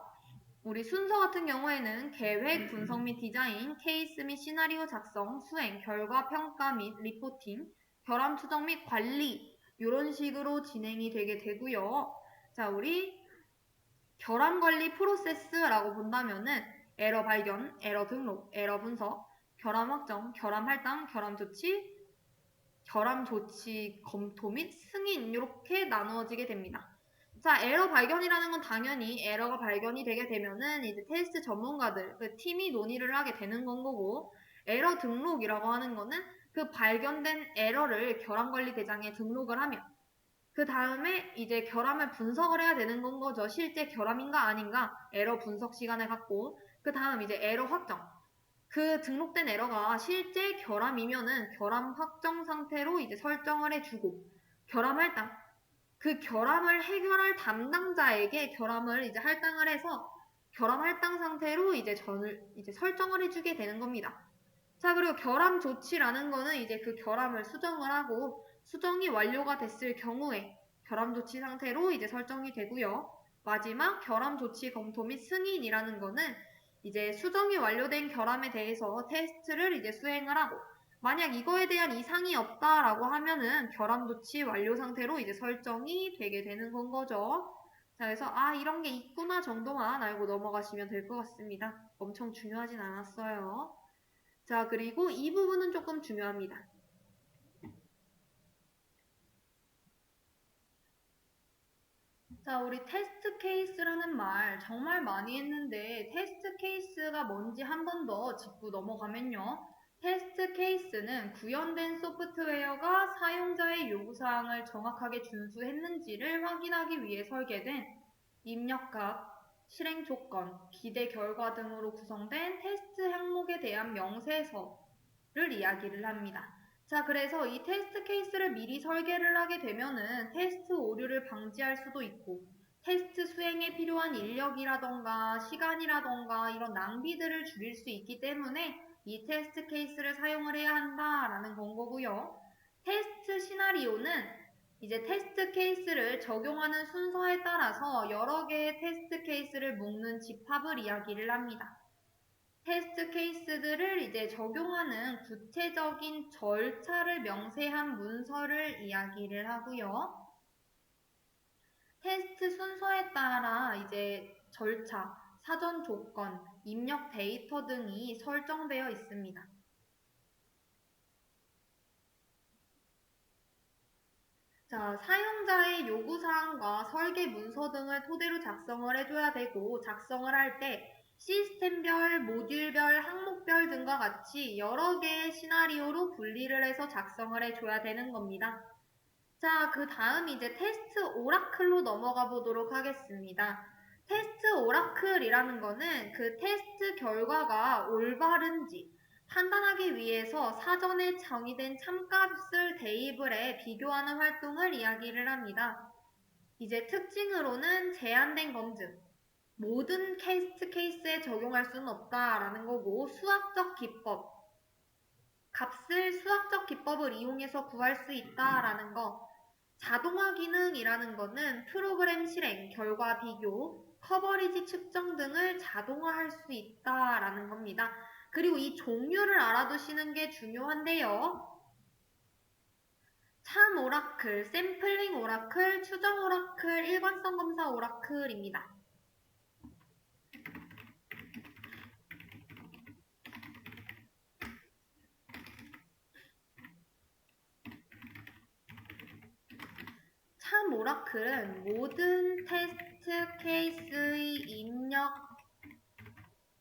우리 순서 같은 경우에는 계획, 분석 및 디자인, 케이스 및 시나리오 작성, 수행, 결과 평가 및 리포팅, 결함 추적 및 관리 이런 식으로 진행이 되게 되고요. 자, 우리 결함 관리 프로세스라고 본다면은 에러 발견, 에러 등록, 에러 분석, 결함 확정, 결함 할당, 결함 조치 검토 및 승인 이렇게 나누어지게 됩니다. 자, 에러 발견이라는 건 당연히 에러가 발견이 되게 되면은 이제 테스트 전문가들, 그 팀이 논의를 하게 되는 건 거고, 에러 등록이라고 하는 거는 그 발견된 에러를 결함관리대장에 등록을 하며, 그 다음에 이제 결함을 분석을 해야 되는 건 거죠. 실제 결함인가 아닌가 에러 분석 시간을 갖고, 그 다음 이제 에러 확정. 그 등록된 에러가 실제 결함이면은 결함 확정 상태로 이제 설정을 해주고, 결함 할당. 그 결함을 해결할 담당자에게 결함을 이제 할당을 해서 결함 할당 상태로 이제 설정을 해주게 되는 겁니다. 자, 그리고 결함 조치라는 거는 이제 그 결함을 수정을 하고 수정이 완료가 됐을 경우에 결함 조치 상태로 이제 설정이 되고요. 마지막 결함 조치 검토 및 승인이라는 거는 이제 수정이 완료된 결함에 대해서 테스트를 이제 수행을 하고 만약 이거에 대한 이상이 없다라고 하면은 결함 조치 완료 상태로 이제 설정이 되게 되는 건 거죠. 자, 그래서 이런 게 있구나 정도만 알고 넘어가시면 될 것 같습니다. 엄청 중요하진 않았어요. 자, 그리고 이 부분은 조금 중요합니다. 자, 우리 테스트 케이스라는 말 정말 많이 했는데 테스트 케이스가 뭔지 한 번 더 짚고 넘어가면요. 테스트 케이스는 구현된 소프트웨어가 사용자의 요구사항을 정확하게 준수했는지를 확인하기 위해 설계된 입력값, 실행 조건, 기대 결과 등으로 구성된 테스트 항목에 대한 명세서를 이야기를 합니다. 자, 그래서 이 테스트 케이스를 미리 설계를 하게 되면은 테스트 오류를 방지할 수도 있고 테스트 수행에 필요한 인력이라던가 시간이라던가 이런 낭비들을 줄일 수 있기 때문에 이 테스트 케이스를 사용을 해야 한다라는 건 거고요. 테스트 시나리오는 이제 테스트 케이스를 적용하는 순서에 따라서 여러 개의 테스트 케이스를 묶는 집합을 이야기를 합니다. 테스트 케이스들을 이제 적용하는 구체적인 절차를 명세한 문서를 이야기를 하고요. 테스트 순서에 따라 이제 절차, 사전 조건, 입력 데이터 등이 설정되어 있습니다. 자, 사용자의 요구사항과 설계 문서 등을 토대로 작성을 해줘야 되고 작성을 할 때 시스템별, 모듈별, 항목별 등과 같이 여러 개의 시나리오로 분리를 해서 작성을 해줘야 되는 겁니다. 자, 그 다음 이제 테스트 오라클로 넘어가 보도록 하겠습니다. 테스트 오라클이라는 거는 그 테스트 결과가 올바른지 판단하기 위해서 사전에 정의된 참값을 대입을 해 비교하는 활동을 이야기를 합니다. 이제 특징으로는 제한된 검증, 모든 테스트 케이스에 적용할 수는 없다라는 거고 수학적 기법, 값을 수학적 기법을 이용해서 구할 수 있다라는 거, 자동화 기능이라는 거는 프로그램 실행, 결과 비교, 커버리지 측정 등을 자동화할 수 있다라는 겁니다. 그리고 이 종류를 알아두시는 게 중요한데요. 참 오라클, 샘플링 오라클, 추정 오라클, 일관성 검사 오라클입니다. 참 오라클은 모든 테스트 케이스의 입력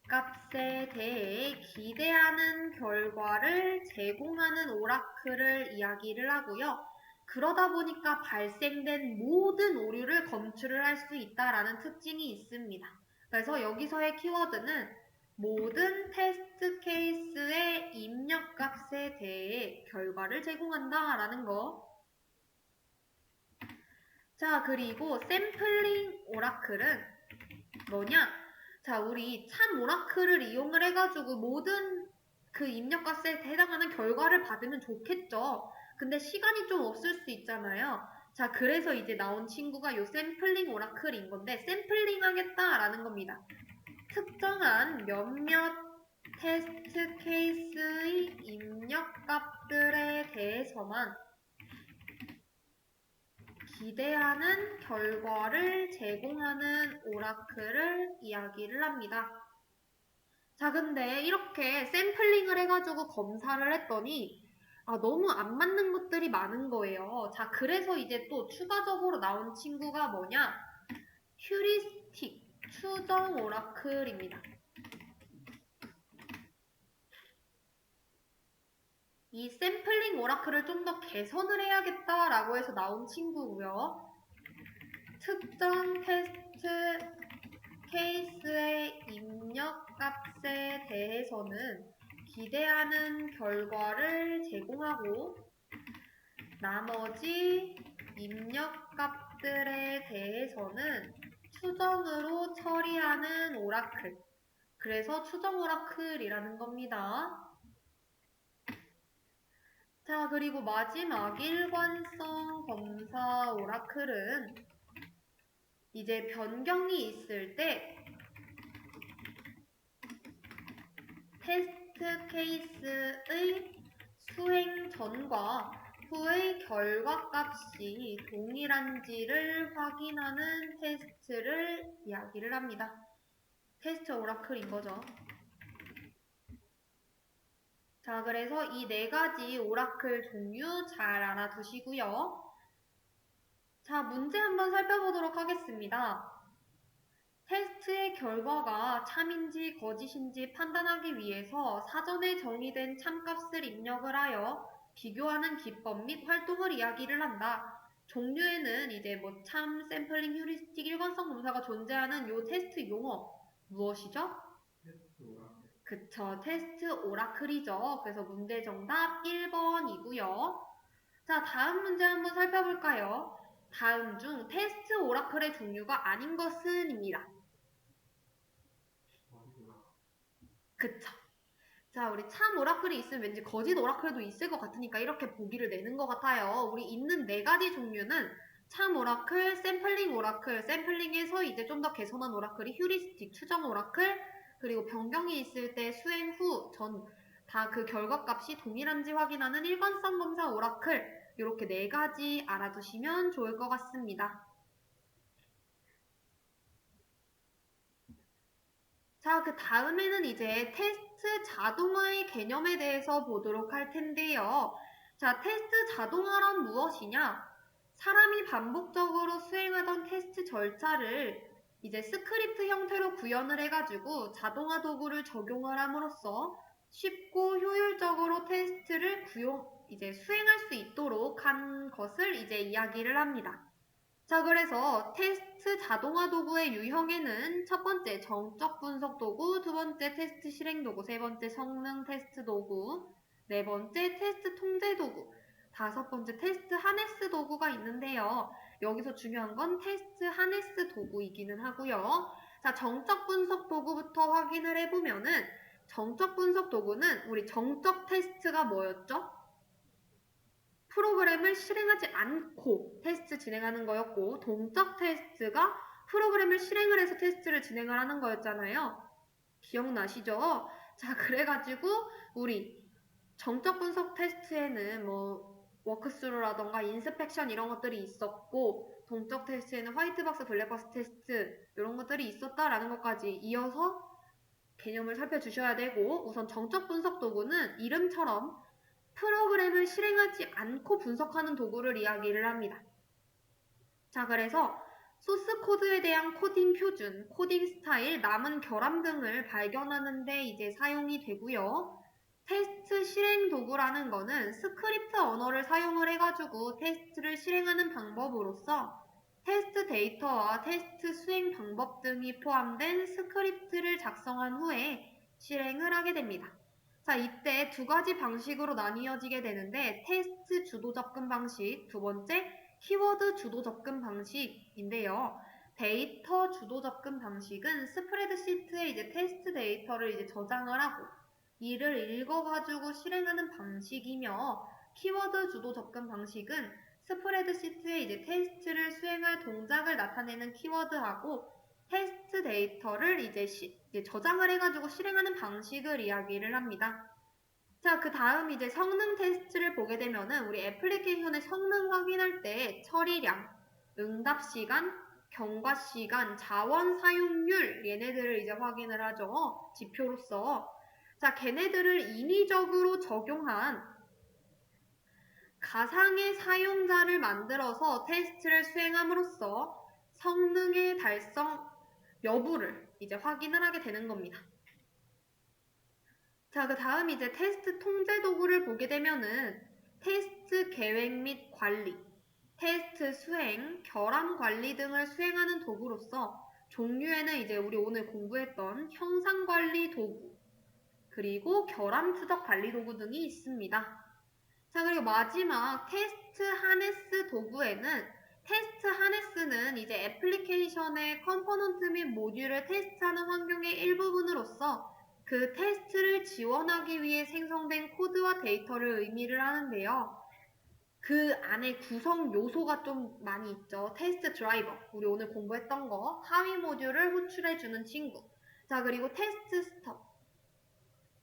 값에 대해 기대하는 결과를 제공하는 오라클을 이야기를 하고요. 그러다 보니까 발생된 모든 오류를 검출을 할 수 있다라는 특징이 있습니다. 그래서 여기서의 키워드는 모든 테스트 케이스의 입력 값에 대해 결과를 제공한다라는 거. 자, 그리고 샘플링 오라클은 뭐냐? 자, 우리 참 오라클을 이용을 해가지고 모든 그 입력값에 해당하는 결과를 받으면 좋겠죠. 근데 시간이 좀 없을 수 있잖아요. 자, 그래서 이제 나온 친구가 요 샘플링 오라클인 건데 샘플링 하겠다라는 겁니다. 특정한 몇몇 테스트 케이스의 입력값들에 대해서만 기대하는 결과를 제공하는 오라클을 이야기를 합니다. 자, 근데 이렇게 샘플링을 해가지고 검사를 했더니 너무 안 맞는 것들이 많은 거예요. 자, 그래서 이제 또 추가적으로 나온 친구가 뭐냐? 휴리스틱, 추정 오라클입니다. 이 샘플링 오라클을 좀 더 개선을 해야겠다라고 해서 나온 친구고요. 특정 테스트 케이스의 입력값에 대해서는 기대하는 결과를 제공하고 나머지 입력값들에 대해서는 추정으로 처리하는 오라클. 그래서 추정 오라클이라는 겁니다. 자, 그리고 마지막 일관성 검사 오라클은 이제 변경이 있을 때 테스트 케이스의 수행 전과 F의 결과값이 동일한지를 확인하는 테스트를 이야기를 합니다. 테스트 오라클인 거죠. 자, 그래서 이 네 가지 오라클 종류 잘 알아두시고요. 자, 문제 한번 살펴보도록 하겠습니다. 테스트의 결과가 참인지 거짓인지 판단하기 위해서 사전에 정의된 참값을 입력을 하여 비교하는 기법 및 활동을 이야기를 한다. 종류에는 이제 뭐 참, 샘플링, 휴리스틱, 일관성 검사가 존재하는 요 테스트 용어 무엇이죠? 그쵸, 테스트 오라클이죠. 그래서 문제 정답 1번이고요. 자, 다음 문제 한번 살펴볼까요? 다음 중 테스트 오라클의 종류가 아닌 것은입니다. 그쵸. 자, 우리 참 오라클이 있으면 왠지 거짓 오라클도 있을 것 같으니까 이렇게 보기를 내는 것 같아요. 우리 있는 네 가지 종류는 참 오라클, 샘플링 오라클, 샘플링에서 이제 좀 더 개선한 오라클이 휴리스틱, 추정 오라클, 그리고 변경이 있을 때 수행 후, 전 다 그 결과값이 동일한지 확인하는 일관성 검사 오라클, 이렇게 네 가지 알아두시면 좋을 것 같습니다. 자, 그 다음에는 이제 테스트 자동화의 개념에 대해서 보도록 할 텐데요. 자, 테스트 자동화란 무엇이냐? 사람이 반복적으로 수행하던 테스트 절차를 이제 스크립트 형태로 구현을 해가지고 자동화 도구를 적용을 함으로써 쉽고 효율적으로 테스트를 이제 수행할 수 있도록 한 것을 이제 이야기를 합니다. 자, 그래서 테스트 자동화 도구의 유형에는 첫 번째 정적 분석 도구, 두 번째 테스트 실행 도구, 세 번째 성능 테스트 도구, 네 번째 테스트 통제 도구, 다섯 번째 테스트 하네스 도구가 있는데요. 여기서 중요한 건 테스트 하네스 도구이기는 하고요. 자, 정적 분석 도구부터 확인을 해보면은 정적 분석 도구는 우리 정적 테스트가 뭐였죠? 프로그램을 실행하지 않고 테스트 진행하는 거였고, 동적 테스트가 프로그램을 실행을 해서 테스트를 진행을 하는 거였잖아요. 기억나시죠? 자, 그래가지고 우리 정적 분석 테스트에는 뭐 워크스루라던가 인스펙션 이런 것들이 있었고, 동적 테스트에는 화이트박스, 블랙박스 테스트 이런 것들이 있었다라는 것까지 이어서 개념을 살펴주셔야 되고, 우선 정적 분석 도구는 이름처럼 프로그램을 실행하지 않고 분석하는 도구를 이야기를 합니다. 자, 그래서 소스 코드에 대한 코딩 표준, 코딩 스타일, 남은 결함 등을 발견하는 데 이제 사용이 되고요. 테스트 실행 도구라는 거는 스크립트 언어를 사용을 해가지고 테스트를 실행하는 방법으로서 테스트 데이터와 테스트 수행 방법 등이 포함된 스크립트를 작성한 후에 실행을 하게 됩니다. 자, 이때 두 가지 방식으로 나뉘어지게 되는데 테스트 주도 접근 방식, 두 번째 키워드 주도 접근 방식인데요. 데이터 주도 접근 방식은 스프레드시트에 이제 테스트 데이터를 이제 저장을 하고 이를 읽어가지고 실행하는 방식이며 키워드 주도 접근 방식은 스프레드시트에 이제 테스트를 수행할 동작을 나타내는 키워드하고 테스트 데이터를 이제 저장을 해가지고 실행하는 방식을 이야기를 합니다. 자, 그 다음 이제 성능 테스트를 보게 되면은 우리 애플리케이션의 성능 확인할 때 처리량, 응답 시간, 경과 시간, 자원 사용률 얘네들을 이제 확인을 하죠. 지표로서. 자, 걔네들을 인위적으로 적용한 가상의 사용자를 만들어서 테스트를 수행함으로써 성능의 달성 여부를 이제 확인을 하게 되는 겁니다. 자, 그 다음 이제 테스트 통제 도구를 보게 되면은 테스트 계획 및 관리, 테스트 수행, 결함 관리 등을 수행하는 도구로서 종류에는 이제 우리 오늘 공부했던 형상 관리 도구, 그리고 결함 추적 관리 도구 등이 있습니다. 자, 그리고 마지막 테스트 하네스 도구에는 테스트 하네스는 이제 애플리케이션의 컴포넌트 및 모듈을 테스트하는 환경의 일부분으로서 그 테스트를 지원하기 위해 생성된 코드와 데이터를 의미를 하는데요. 그 안에 구성 요소가 좀 많이 있죠. 테스트 드라이버, 우리 오늘 공부했던 거, 하위 모듈을 호출해주는 친구. 자, 그리고 테스트 스톱,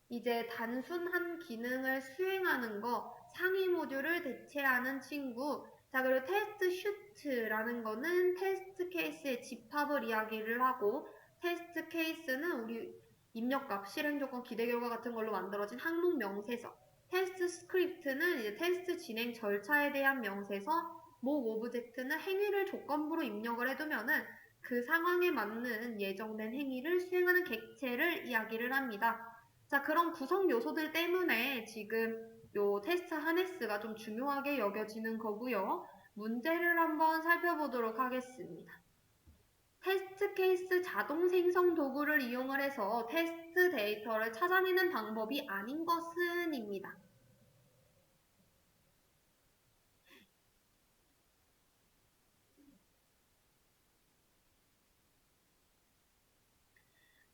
이제 단순한 기능을 수행하는 거, 상위 모듈을 대체하는 친구. 자, 그리고 테스트 슈트라는 거는 테스트 케이스의 집합을 이야기를 하고, 테스트 케이스는 우리 입력값, 실행 조건, 기대 결과 같은 걸로 만들어진 항목 명세서. 테스트 스크립트는 이제 테스트 진행 절차에 대한 명세서. 목 오브젝트는 행위를 조건부로 입력을 해두면은 그 상황에 맞는 예정된 행위를 수행하는 객체를 이야기를 합니다. 자, 그런 구성 요소들 때문에 지금 요 테스트 하네스가 좀 중요하게 여겨지는 거고요. 문제를 한번 살펴보도록 하겠습니다. 테스트 케이스 자동 생성 도구를 이용을 해서 테스트 데이터를 찾아내는 방법이 아닌 것은 입니다.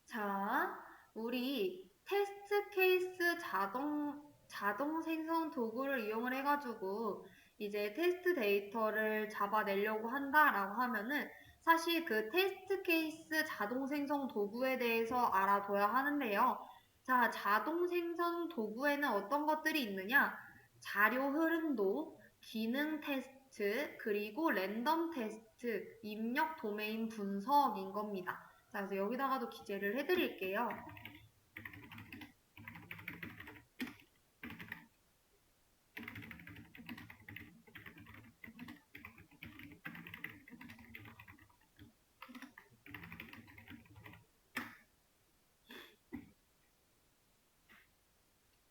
자, 우리 테스트 케이스 자동 생성 도구를 이용을 해가지고 이제 테스트 데이터를 잡아내려고 한다라고 하면은 사실 그 테스트 케이스 자동 생성 도구에 대해서 알아둬야 하는데요. 자, 자동 생성 도구에는 어떤 것들이 있느냐? 자료 흐름도, 기능 테스트, 그리고 랜덤 테스트, 입력 도메인 분석인 겁니다. 자, 그래서 여기다가도 기재를 해드릴게요.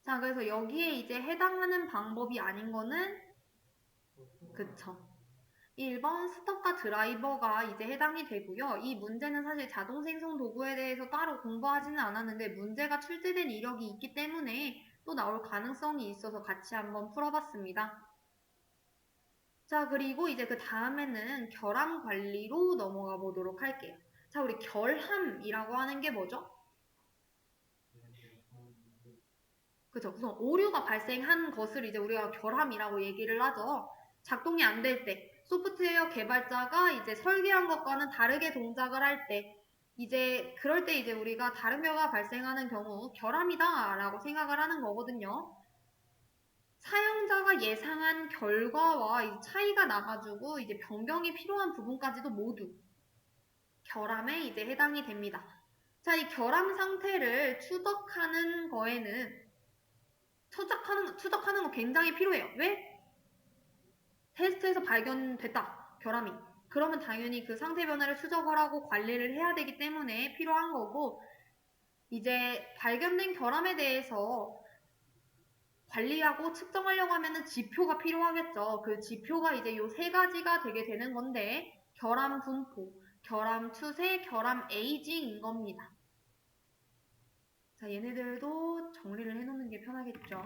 자, 그래서 여기에 이제 해당하는 방법이 아닌 거는 그쵸. 1번 스톱과 드라이버가 이제 해당이 되고요. 이 문제는 사실 자동 생성 도구에 대해서 따로 공부하지는 않았는데 문제가 출제된 이력이 있기 때문에 또 나올 가능성이 있어서 같이 한번 풀어봤습니다. 자, 그리고 이제 그 다음에는 결함 관리로 넘어가 보도록 할게요. 자, 우리 결함이라고 하는 게 뭐죠? 그죠? 우선 오류가 발생한 것을 이제 우리가 결함이라고 얘기를 하죠. 작동이 안 될 때, 소프트웨어 개발자가 이제 설계한 것과는 다르게 동작을 할 때, 이제 그럴 때 이제 우리가 다른 결과가 발생하는 경우 결함이다라고 생각을 하는 거거든요. 사용자가 예상한 결과와 차이가 나가지고 이제 변경이 필요한 부분까지도 모두 결함에 이제 해당이 됩니다. 자, 이 결함 상태를 추적하는 거에는 추적하는 거 굉장히 필요해요. 왜? 테스트에서 발견됐다. 결함이. 그러면 당연히 그 상태 변화를 추적을 하고 관리를 해야 되기 때문에 필요한 거고, 이제 발견된 결함에 대해서 관리하고 측정하려고 하면은 지표가 필요하겠죠. 그 지표가 이제 요 세 가지가 되게 되는 건데, 결함 분포, 결함 추세, 결함 에이징인 겁니다. 자, 얘네들도 정리를 해놓는 게 편하겠죠.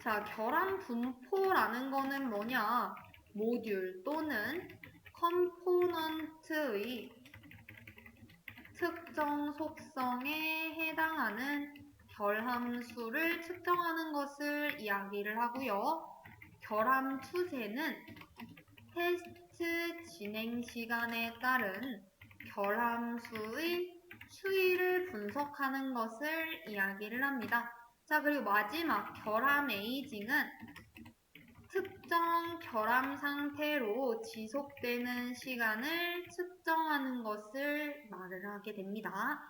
자, 결함 분포라는 거는 뭐냐? 모듈 또는 컴포넌트의 특정 속성에 해당하는 결함수를 측정하는 것을 이야기를 하고요. 결함 추세는 테스트 진행 시간에 따른 결함수의 추이를 분석하는 것을 이야기를 합니다. 자, 그리고 마지막 결함 에이징은 특정 결함 상태로 지속되는 시간을 측정하는 것을 말을 하게 됩니다.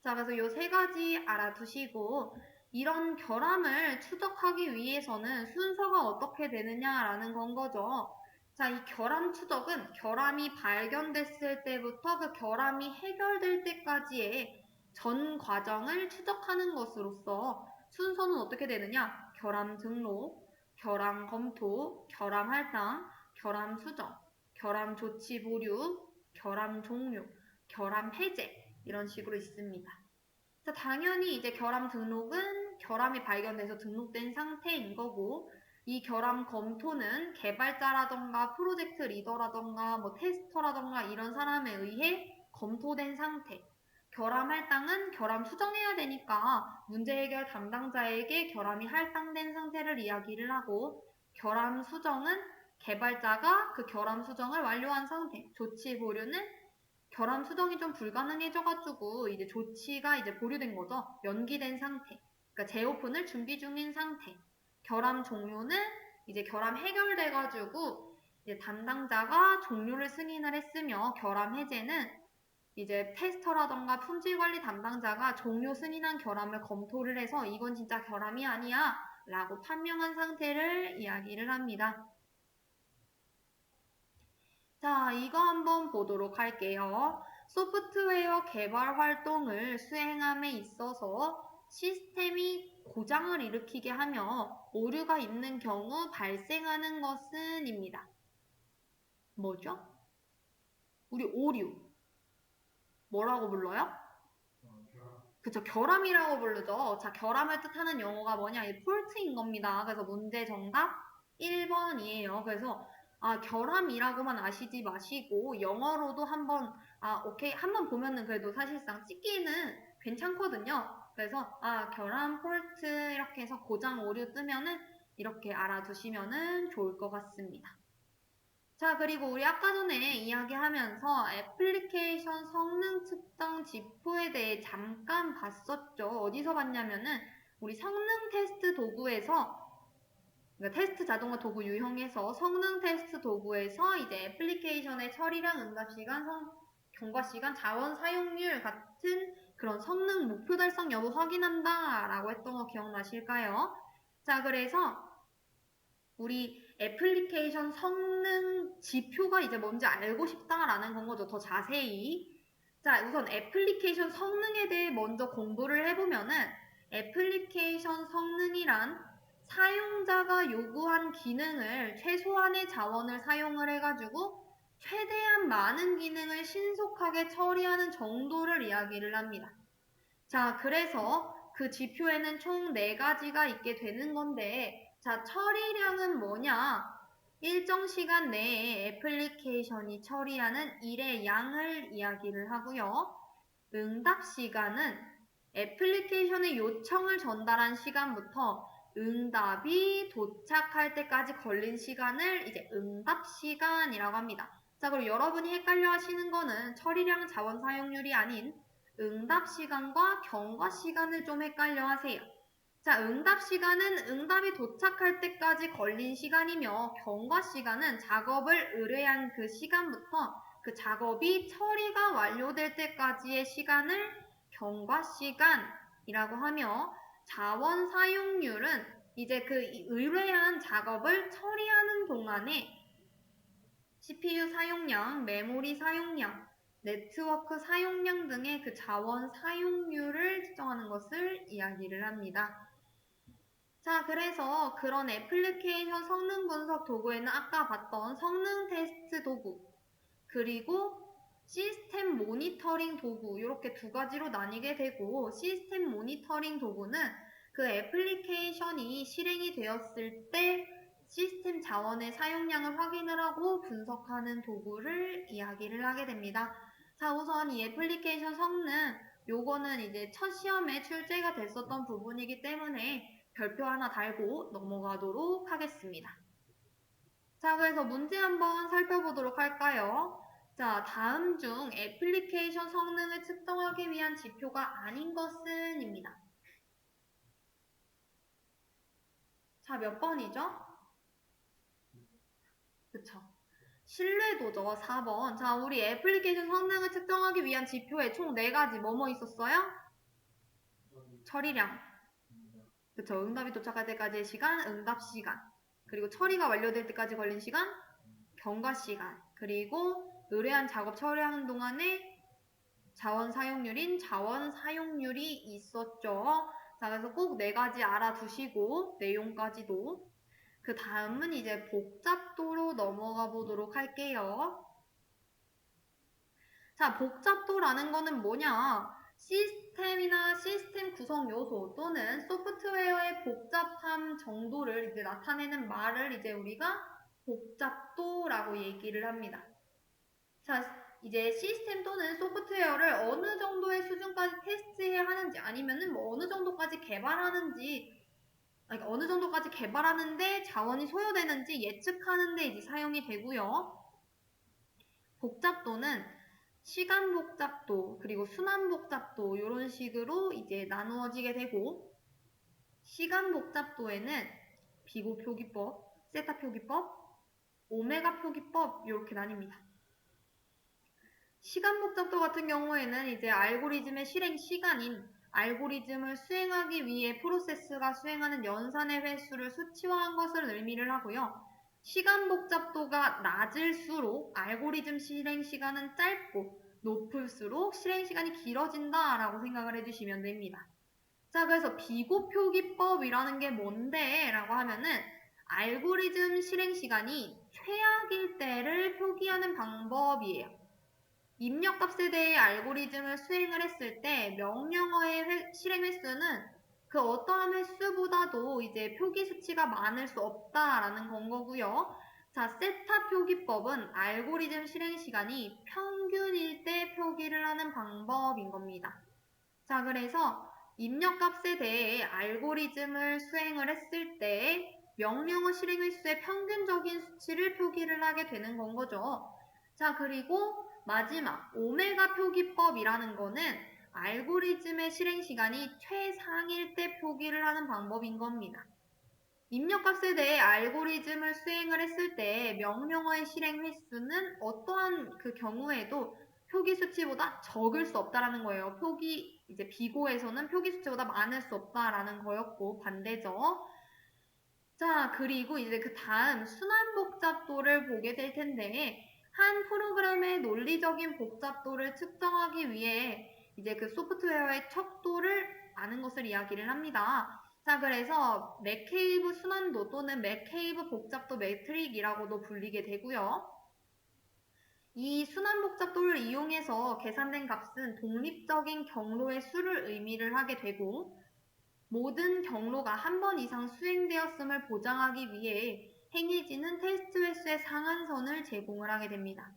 자, 그래서 이 세 가지 알아두시고 이런 결함을 추적하기 위해서는 순서가 어떻게 되느냐라는 건 거죠. 자, 이 결함 추적은 결함이 발견됐을 때부터 그 결함이 해결될 때까지의 전 과정을 추적하는 것으로서 순서는 어떻게 되느냐? 결함 등록, 결함 검토, 결함 할당, 결함 수정, 결함 조치 보류, 결함 종료, 결함 해제 이런 식으로 있습니다. 자, 당연히 이제 결함 등록은 결함이 발견돼서 등록된 상태인 거고 이 결함 검토는 개발자라던가 프로젝트 리더라던가 뭐 테스터라던가 이런 사람에 의해 검토된 상태. 결함 할당은 결함 수정해야 되니까 문제 해결 담당자에게 결함이 할당된 상태를 이야기를 하고 결함 수정은 개발자가 그 결함 수정을 완료한 상태. 조치 보류는 결함 수정이 좀 불가능해져가지고 이제 조치가 이제 보류된 거죠. 연기된 상태. 그러니까 재오픈을 준비 중인 상태. 결함 종료는 이제 결함 해결돼가지고 이제 담당자가 종료를 승인을 했으며 결함 해제는 이제 테스터라던가 품질관리 담당자가 종료 승인한 결함을 검토를 해서 이건 진짜 결함이 아니야 라고 판명한 상태를 이야기를 합니다. 자, 이거 한번 보도록 할게요. 소프트웨어 개발 활동을 수행함에 있어서 시스템이 고장을 일으키게 하며 오류가 있는 경우 발생하는 것은 입니다. 뭐죠? 우리 오류. 뭐라고 불러요? 그쵸, 결함이라고 부르죠. 자, 결함을 뜻하는 용어가 뭐냐? 이 폴트인 겁니다. 그래서 문제 정답 1번이에요. 그래서 결함이라고만 아시지 마시고 영어로도 한번 오케이 한번 보면은 그래도 사실상 찍기는 괜찮거든요. 그래서 결함 폴트 이렇게 해서 고장 오류 뜨면은 이렇게 알아두시면은 좋을 것 같습니다. 자, 그리고 우리 아까 전에 이야기하면서 애플리케이션 성능 측정 지표에 대해 잠깐 봤었죠. 어디서 봤냐면은 우리 성능 테스트 도구에서 그러니까 테스트 자동화 도구 유형에서 성능 테스트 도구에서 이제 애플리케이션의 처리량, 응답시간, 경과시간, 자원 사용률 같은 그런 성능 목표 달성 여부 확인한다 라고 했던 거 기억나실까요? 자, 그래서 우리 애플리케이션 성능 지표가 이제 뭔지 알고 싶다라는 건 거죠. 더 자세히. 자, 우선 애플리케이션 성능에 대해 먼저 공부를 해보면은 애플리케이션 성능이란 사용자가 요구한 기능을 최소한의 자원을 사용을 해가지고 최대한 많은 기능을 신속하게 처리하는 정도를 이야기를 합니다. 자, 그래서 그 지표에는 총 4가지가 있게 되는 건데 자, 처리량은 뭐냐? 일정 시간 내에 애플리케이션이 처리하는 일의 양을 이야기를 하고요. 응답 시간은 애플리케이션의 요청을 전달한 시간부터 응답이 도착할 때까지 걸린 시간을 이제 응답 시간이라고 합니다. 자, 그리고 여러분이 헷갈려 하시는 거는 처리량 자원 사용률이 아닌 응답 시간과 경과 시간을 좀 헷갈려 하세요. 자, 응답 시간은 응답이 도착할 때까지 걸린 시간이며 경과 시간은 작업을 의뢰한 그 시간부터 그 작업이 처리가 완료될 때까지의 시간을 경과 시간이라고 하며 자원 사용률은 이제 그 의뢰한 작업을 처리하는 동안에 CPU 사용량, 메모리 사용량, 네트워크 사용량 등의 그 자원 사용률을 측정하는 것을 이야기를 합니다. 자, 그래서 그런 애플리케이션 성능 분석 도구에는 아까 봤던 성능 테스트 도구, 그리고 시스템 모니터링 도구, 이렇게 2가지로 나뉘게 되고, 시스템 모니터링 도구는 그 애플리케이션이 실행이 되었을 때 시스템 자원의 사용량을 확인을 하고 분석하는 도구를 이야기를 하게 됩니다. 자, 우선 이 애플리케이션 성능, 요거는 이제 첫 시험에 출제가 됐었던 부분이기 때문에 별표 하나 달고 넘어가도록 하겠습니다. 자, 그래서 문제 한번 살펴보도록 할까요? 자, 다음 중 애플리케이션 성능을 측정하기 위한 지표가 아닌 것은 입니다. 자, 몇 번이죠? 그쵸. 신뢰도죠, 4번. 자, 우리 애플리케이션 성능을 측정하기 위한 지표에 총 4가지 뭐뭐 있었어요? 처리량. 그쵸. 응답이 도착할 때까지의 시간, 응답 시간. 그리고 처리가 완료될 때까지 걸린 시간, 경과 시간. 그리고 의뢰한 작업 처리하는 동안에 자원 사용률인 자원 사용률이 있었죠. 자, 그래서 꼭 4가지 알아두시고 내용까지도. 그 다음은 이제 복잡도로 넘어가 보도록 할게요. 자, 복잡도라는 거는 뭐냐? 시스템이나 시스템 구성 요소 또는 소프트웨어의 복잡함 정도를 이제 나타내는 말을 이제 우리가 복잡도라고 얘기를 합니다. 자, 이제 시스템 또는 소프트웨어를 어느 정도의 수준까지 테스트해야 하는지 아니면은 뭐 어느 정도까지 개발하는지 그러니까 어느 정도까지 개발하는데 자원이 소요되는지 예측하는데 이제 사용이 되고요. 복잡도는 시간 복잡도, 그리고 순환 복잡도 이런 식으로 이제 나누어지게 되고 시간 복잡도에는 비고 표기법, 세타 표기법, 오메가 표기법 이렇게 나뉩니다. 시간 복잡도 같은 경우에는 이제 알고리즘의 실행 시간인 알고리즘을 수행하기 위해 프로세스가 수행하는 연산의 횟수를 수치화한 것을 의미를 하고요. 시간 복잡도가 낮을수록 알고리즘 실행 시간은 짧고 높을수록 실행 시간이 길어진다라고 생각을 해주시면 됩니다. 자, 그래서 비고표기법이라는 게 뭔데? 라고 하면은 알고리즘 실행 시간이 최악일 때를 표기하는 방법이에요. 입력값에 대해 알고리즘을 수행을 했을 때 명령어의 실행 횟수는 그 어떠한 횟수보다도 이제 표기 수치가 많을 수 없다라는 건 거고요. 자, 세타 표기법은 알고리즘 실행 시간이 평균일 때 표기를 하는 방법인 겁니다. 자, 그래서 입력값에 대해 알고리즘을 수행을 했을 때 명령어 실행 횟수의 평균적인 수치를 표기를 하게 되는 건 거죠. 자, 그리고 마지막 오메가 표기법이라는 거는 알고리즘의 실행 시간이 최상일 때 표기를 하는 방법인 겁니다. 입력값에 대해 알고리즘을 수행을 했을 때 명령어의 실행 횟수는 어떠한 그 경우에도 표기 수치보다 적을 수 없다라는 거예요. 이제 비고에서는 표기 수치보다 많을 수 없다라는 거였고, 반대죠. 자, 그리고 이제 그 다음 순환 복잡도를 보게 될 텐데, 한 프로그램의 논리적인 복잡도를 측정하기 위해 이제 그 소프트웨어의 척도를 아는 것을 이야기를 합니다. 자, 그래서 맥케이브 순환도 또는 맥케이브 복잡도 매트릭이라고도 불리게 되고요. 이 순환 복잡도를 이용해서 계산된 값은 독립적인 경로의 수를 의미를 하게 되고 모든 경로가 한 번 이상 수행되었음을 보장하기 위해 행해지는 테스트 횟수의 상한선을 제공을 하게 됩니다.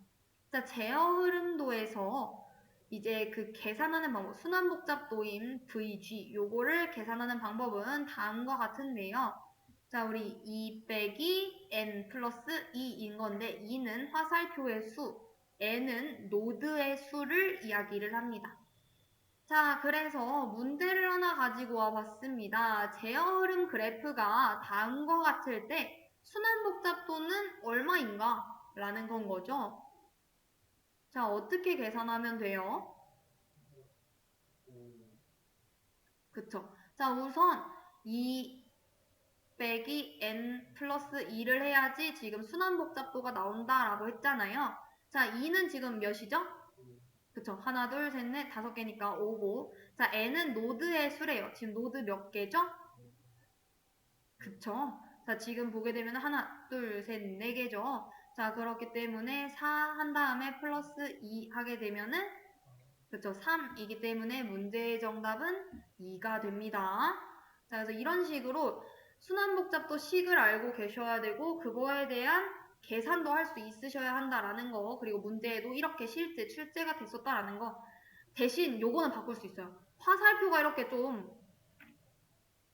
자, 제어 흐름도에서 이제 그 계산하는 방법, 순환 복잡도인 VG, 요거를 계산하는 방법은 다음과 같은데요. 자, 우리 2 빼기 n 플러스 2인 건데 2는 화살표의 수, n은 노드의 수를 이야기를 합니다. 자, 그래서 문제를 하나 가지고 와봤습니다. 제어 흐름 그래프가 다음과 같을 때 순환 복잡도는 얼마인가? 라는 건 거죠. 자, 어떻게 계산하면 돼요? 그쵸. 자, 우선 2 빼기 n 플러스 2를 해야지 지금 순환 복잡도가 나온다라고 했잖아요. 자, 2는 지금 몇이죠? 그쵸. 하나, 둘, 셋, 넷, 다섯 개니까 5고. 자, n은 노드의 수래요. 지금 노드 몇 개죠? 그쵸. 자, 지금 보게 되면 하나, 둘, 셋, 네 개죠. 자, 그렇기 때문에 4 한 다음에 플러스 2 하게 되면은 그쵸. 3이기 때문에 문제의 정답은 2가 됩니다. 자, 그래서 이런 식으로 순환복잡도 식을 알고 계셔야 되고 그거에 대한 계산도 할 수 있으셔야 한다라는 거 그리고 문제에도 이렇게 실제 출제가 됐었다라는 거 대신 요거는 바꿀 수 있어요. 화살표가 이렇게 좀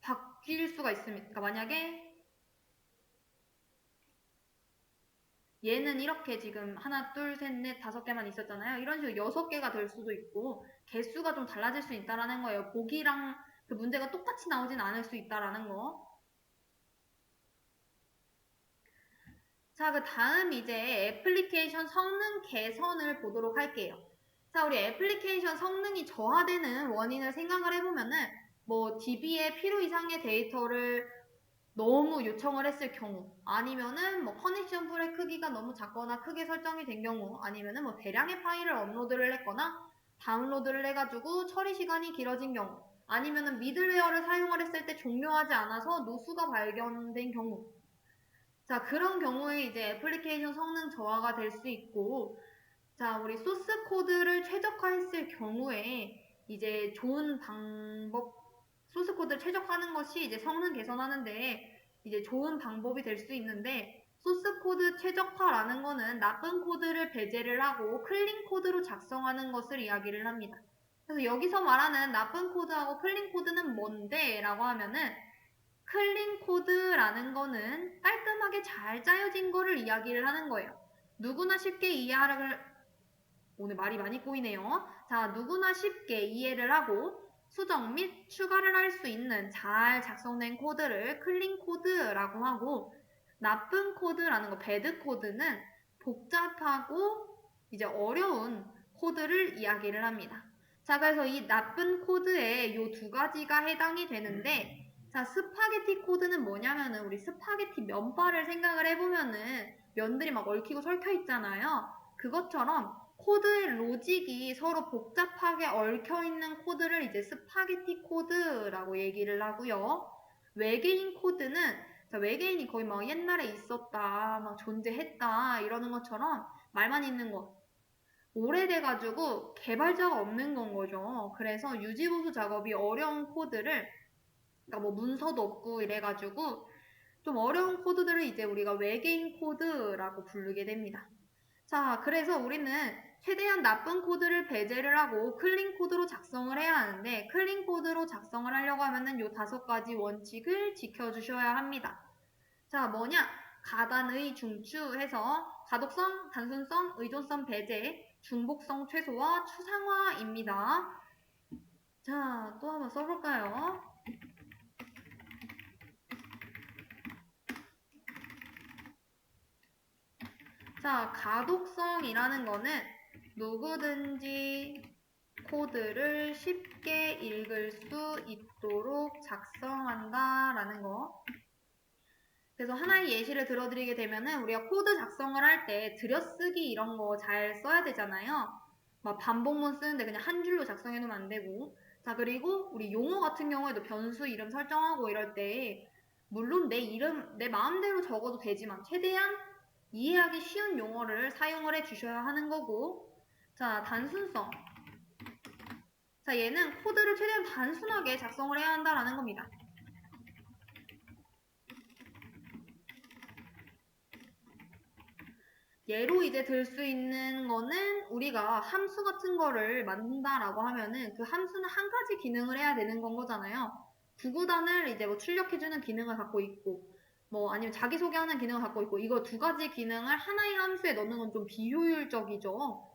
바뀔 수가 있습니다. 그러니까 만약에 얘는 이렇게 지금 하나, 둘, 셋, 넷, 다섯 개만 있었잖아요. 이런 식으로 6개가 될 수도 있고 개수가 좀 달라질 수 있다라는 거예요. 보기랑 그 문제가 똑같이 나오진 않을 수 있다라는 거. 자, 그 다음 이제 애플리케이션 성능 개선을 보도록 할게요. 자, 우리 애플리케이션 성능이 저하되는 원인을 생각을 해보면은 뭐 DB의 필요 이상의 데이터를 너무 요청을 했을 경우 아니면은 뭐 커넥션 풀의 크기가 너무 작거나 크게 설정이 된 경우 아니면은 뭐 대량의 파일을 업로드를 했거나 다운로드를 해가지고 처리 시간이 길어진 경우 아니면은 미들웨어를 사용을 했을 때 종료하지 않아서 노수가 발견된 경우 자 그런 경우에 이제 애플리케이션 성능 저하가 될 수 있고 자 우리 소스 코드를 최적화했을 경우에 이제 좋은 방법 소스 코드를 최적화하는 것이 이제 성능 개선하는데 이제 좋은 방법이 될 수 있는데 소스 코드 최적화라는 거는 나쁜 코드를 배제를 하고 클린 코드로 작성하는 것을 이야기를 합니다. 그래서 여기서 말하는 나쁜 코드하고 클린 코드는 뭔데? 라고 하면은 클린 코드라는 거는 깔끔하게 잘 짜여진 거를 이야기를 하는 거예요. 누구나 쉽게 이해하를 오늘 말이 많이 꼬이네요. 자, 누구나 쉽게 이해를 하고 수정 및 추가를 할 수 있는 잘 작성된 코드를 클린 코드라고 하고, 나쁜 코드라는 거, 배드 코드는 복잡하고 이제 어려운 코드를 이야기를 합니다. 자, 그래서 이 나쁜 코드에 이 두 가지가 해당이 되는데, 자, 스파게티 코드는 뭐냐면은 우리 스파게티 면발을 생각을 해보면은 면들이 막 얽히고 설켜 있잖아요. 그것처럼 코드의 로직이 서로 복잡하게 얽혀 있는 코드를 이제 스파게티 코드라고 얘기를 하고요. 외계인 코드는, 자, 외계인이 거의 막 옛날에 있었다, 막 존재했다 이러는 것처럼 말만 있는 거. 오래돼가지고 개발자가 없는 건 거죠. 그래서 유지보수 작업이 어려운 코드를, 그러니까 뭐 문서도 없고 이래가지고 좀 어려운 코드들을 이제 우리가 외계인 코드라고 부르게 됩니다. 자, 그래서 우리는 최대한 나쁜 코드를 배제를 하고 클린 코드로 작성을 해야 하는데, 클린 코드로 작성을 하려고 하면은 요 5가지 원칙을 지켜주셔야 합니다. 자, 뭐냐? 가단의 중추해서 가독성, 단순성, 의존성 배제, 중복성 최소화, 추상화입니다. 자, 또 한번 써볼까요? 자, 가독성이라는 거는 누구든지 코드를 쉽게 읽을 수 있도록 작성한다라는 거. 그래서 하나의 예시를 들어드리게 되면은 우리가 코드 작성을 할 때 들여쓰기 이런 거 잘 써야 되잖아요. 막 반복문 쓰는데 그냥 한 줄로 작성해 놓으면 안 되고. 자, 그리고 우리 용어 같은 경우에도 변수 이름 설정하고 이럴 때 물론 내 이름, 내 마음대로 적어도 되지만 최대한 이해하기 쉬운 용어를 사용을 해 주셔야 하는 거고. 자, 단순성. 자, 얘는 코드를 최대한 단순하게 작성을 해야 한다라는 겁니다. 예로 이제 들 수 있는 거는 우리가 함수 같은 거를 만든다라고 하면은 그 함수는 한 가지 기능을 해야 되는 건 거잖아요. 구구단을 이제 뭐 출력해주는 기능을 갖고 있고, 뭐 아니면 자기소개하는 기능을 갖고 있고, 이거 두 가지 기능을 하나의 함수에 넣는 건 좀 비효율적이죠.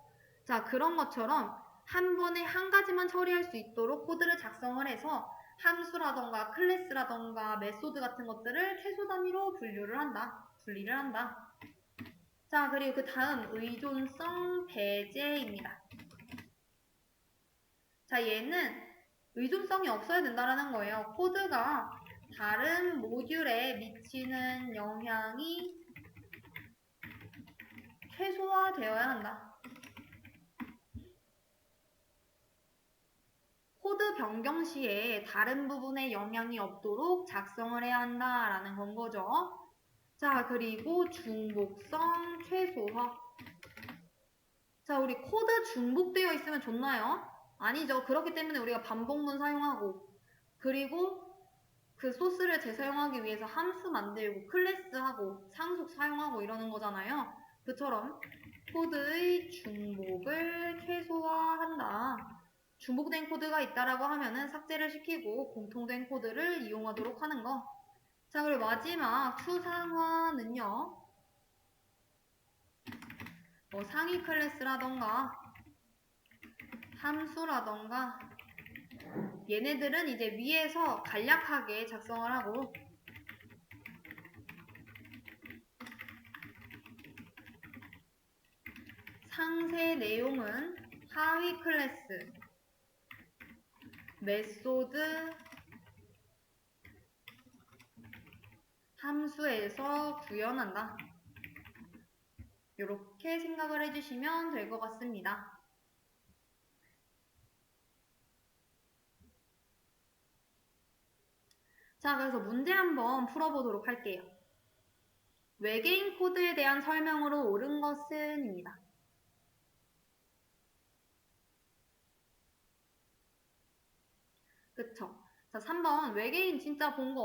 자, 그런 것처럼 한 번에 한 가지만 처리할 수 있도록 코드를 작성을 해서 함수라던가 클래스라던가 메소드 같은 것들을 최소 단위로 분리를 한다. 자, 그리고 그 다음 의존성 배제입니다. 자, 얘는 의존성이 없어야 된다는 거예요. 코드가 다른 모듈에 미치는 영향이 최소화되어야 한다. 코드 변경 시에 다른 부분에 영향이 없도록 작성을 해야 한다라는 건 거죠. 자, 그리고 중복성 최소화. 자, 우리 코드 중복되어 있으면 좋나요? 아니죠. 그렇기 때문에 우리가 반복문 사용하고, 그리고 그 소스를 재사용하기 위해서 함수 만들고, 클래스하고, 상속 사용하고 이러는 거잖아요. 그처럼 코드의 중복을 최소화한다. 중복된 코드가 있다라고 하면은 삭제를 시키고 공통된 코드를 이용하도록 하는 거. 자, 그리고 마지막 추상화는요. 뭐 상위 클래스라던가 함수라던가 얘네들은 이제 위에서 간략하게 작성을 하고, 상세 내용은 하위 클래스, 메소드, 함수에서 구현한다. 이렇게 생각을 해주시면 될 것 같습니다. 자, 그래서 문제 한번 풀어보도록 할게요. 외계인 코드에 대한 설명으로 옳은 것은 입니다. 그쵸? 자, 3번 외계인 진짜 본 적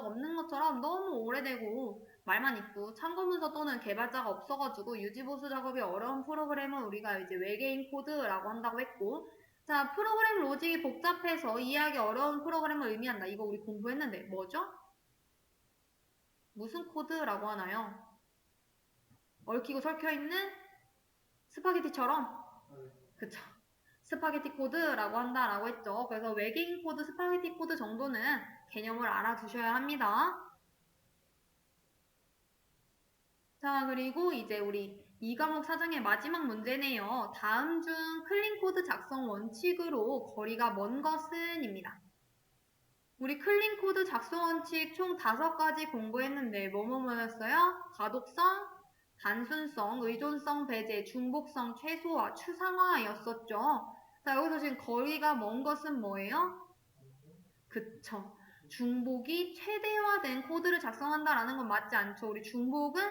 없는 것처럼 너무 오래되고 말만 있고 참고문서 또는 개발자가 없어가지고 유지보수 작업이 어려운 프로그램을 우리가 이제 외계인 코드라고 한다고 했고, 자, 프로그램 로직이 복잡해서 이해하기 어려운 프로그램을 의미한다. 이거 우리 공부했는데 뭐죠? 무슨 코드라고 하나요? 얽히고 설켜있는 스파게티처럼? 그쵸. 스파게티 코드라고 한다라고 했죠. 그래서 외계인 코드, 스파게티 코드 정도는 개념을 알아두셔야 합니다. 자, 그리고 이제 우리 2과목 사정의 마지막 문제네요. 다음 중 클린 코드 작성 원칙으로 거리가 먼 것은? 입니다. 우리 클린 코드 작성 원칙 총 5가지 공부했는데 뭐였어요? 가독성, 단순성, 의존성, 배제, 중복성, 최소화, 추상화였었죠. 자, 여기서 지금 거리가 먼 것은 뭐예요? 그쵸. 중복이 최대화된 코드를 작성한다라는 건 맞지 않죠. 우리 중복은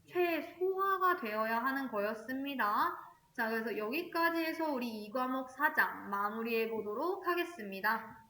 최소화가 되어야 하는 거였습니다. 자, 그래서 여기까지 해서 우리 2과목 사장 마무리해 보도록 하겠습니다.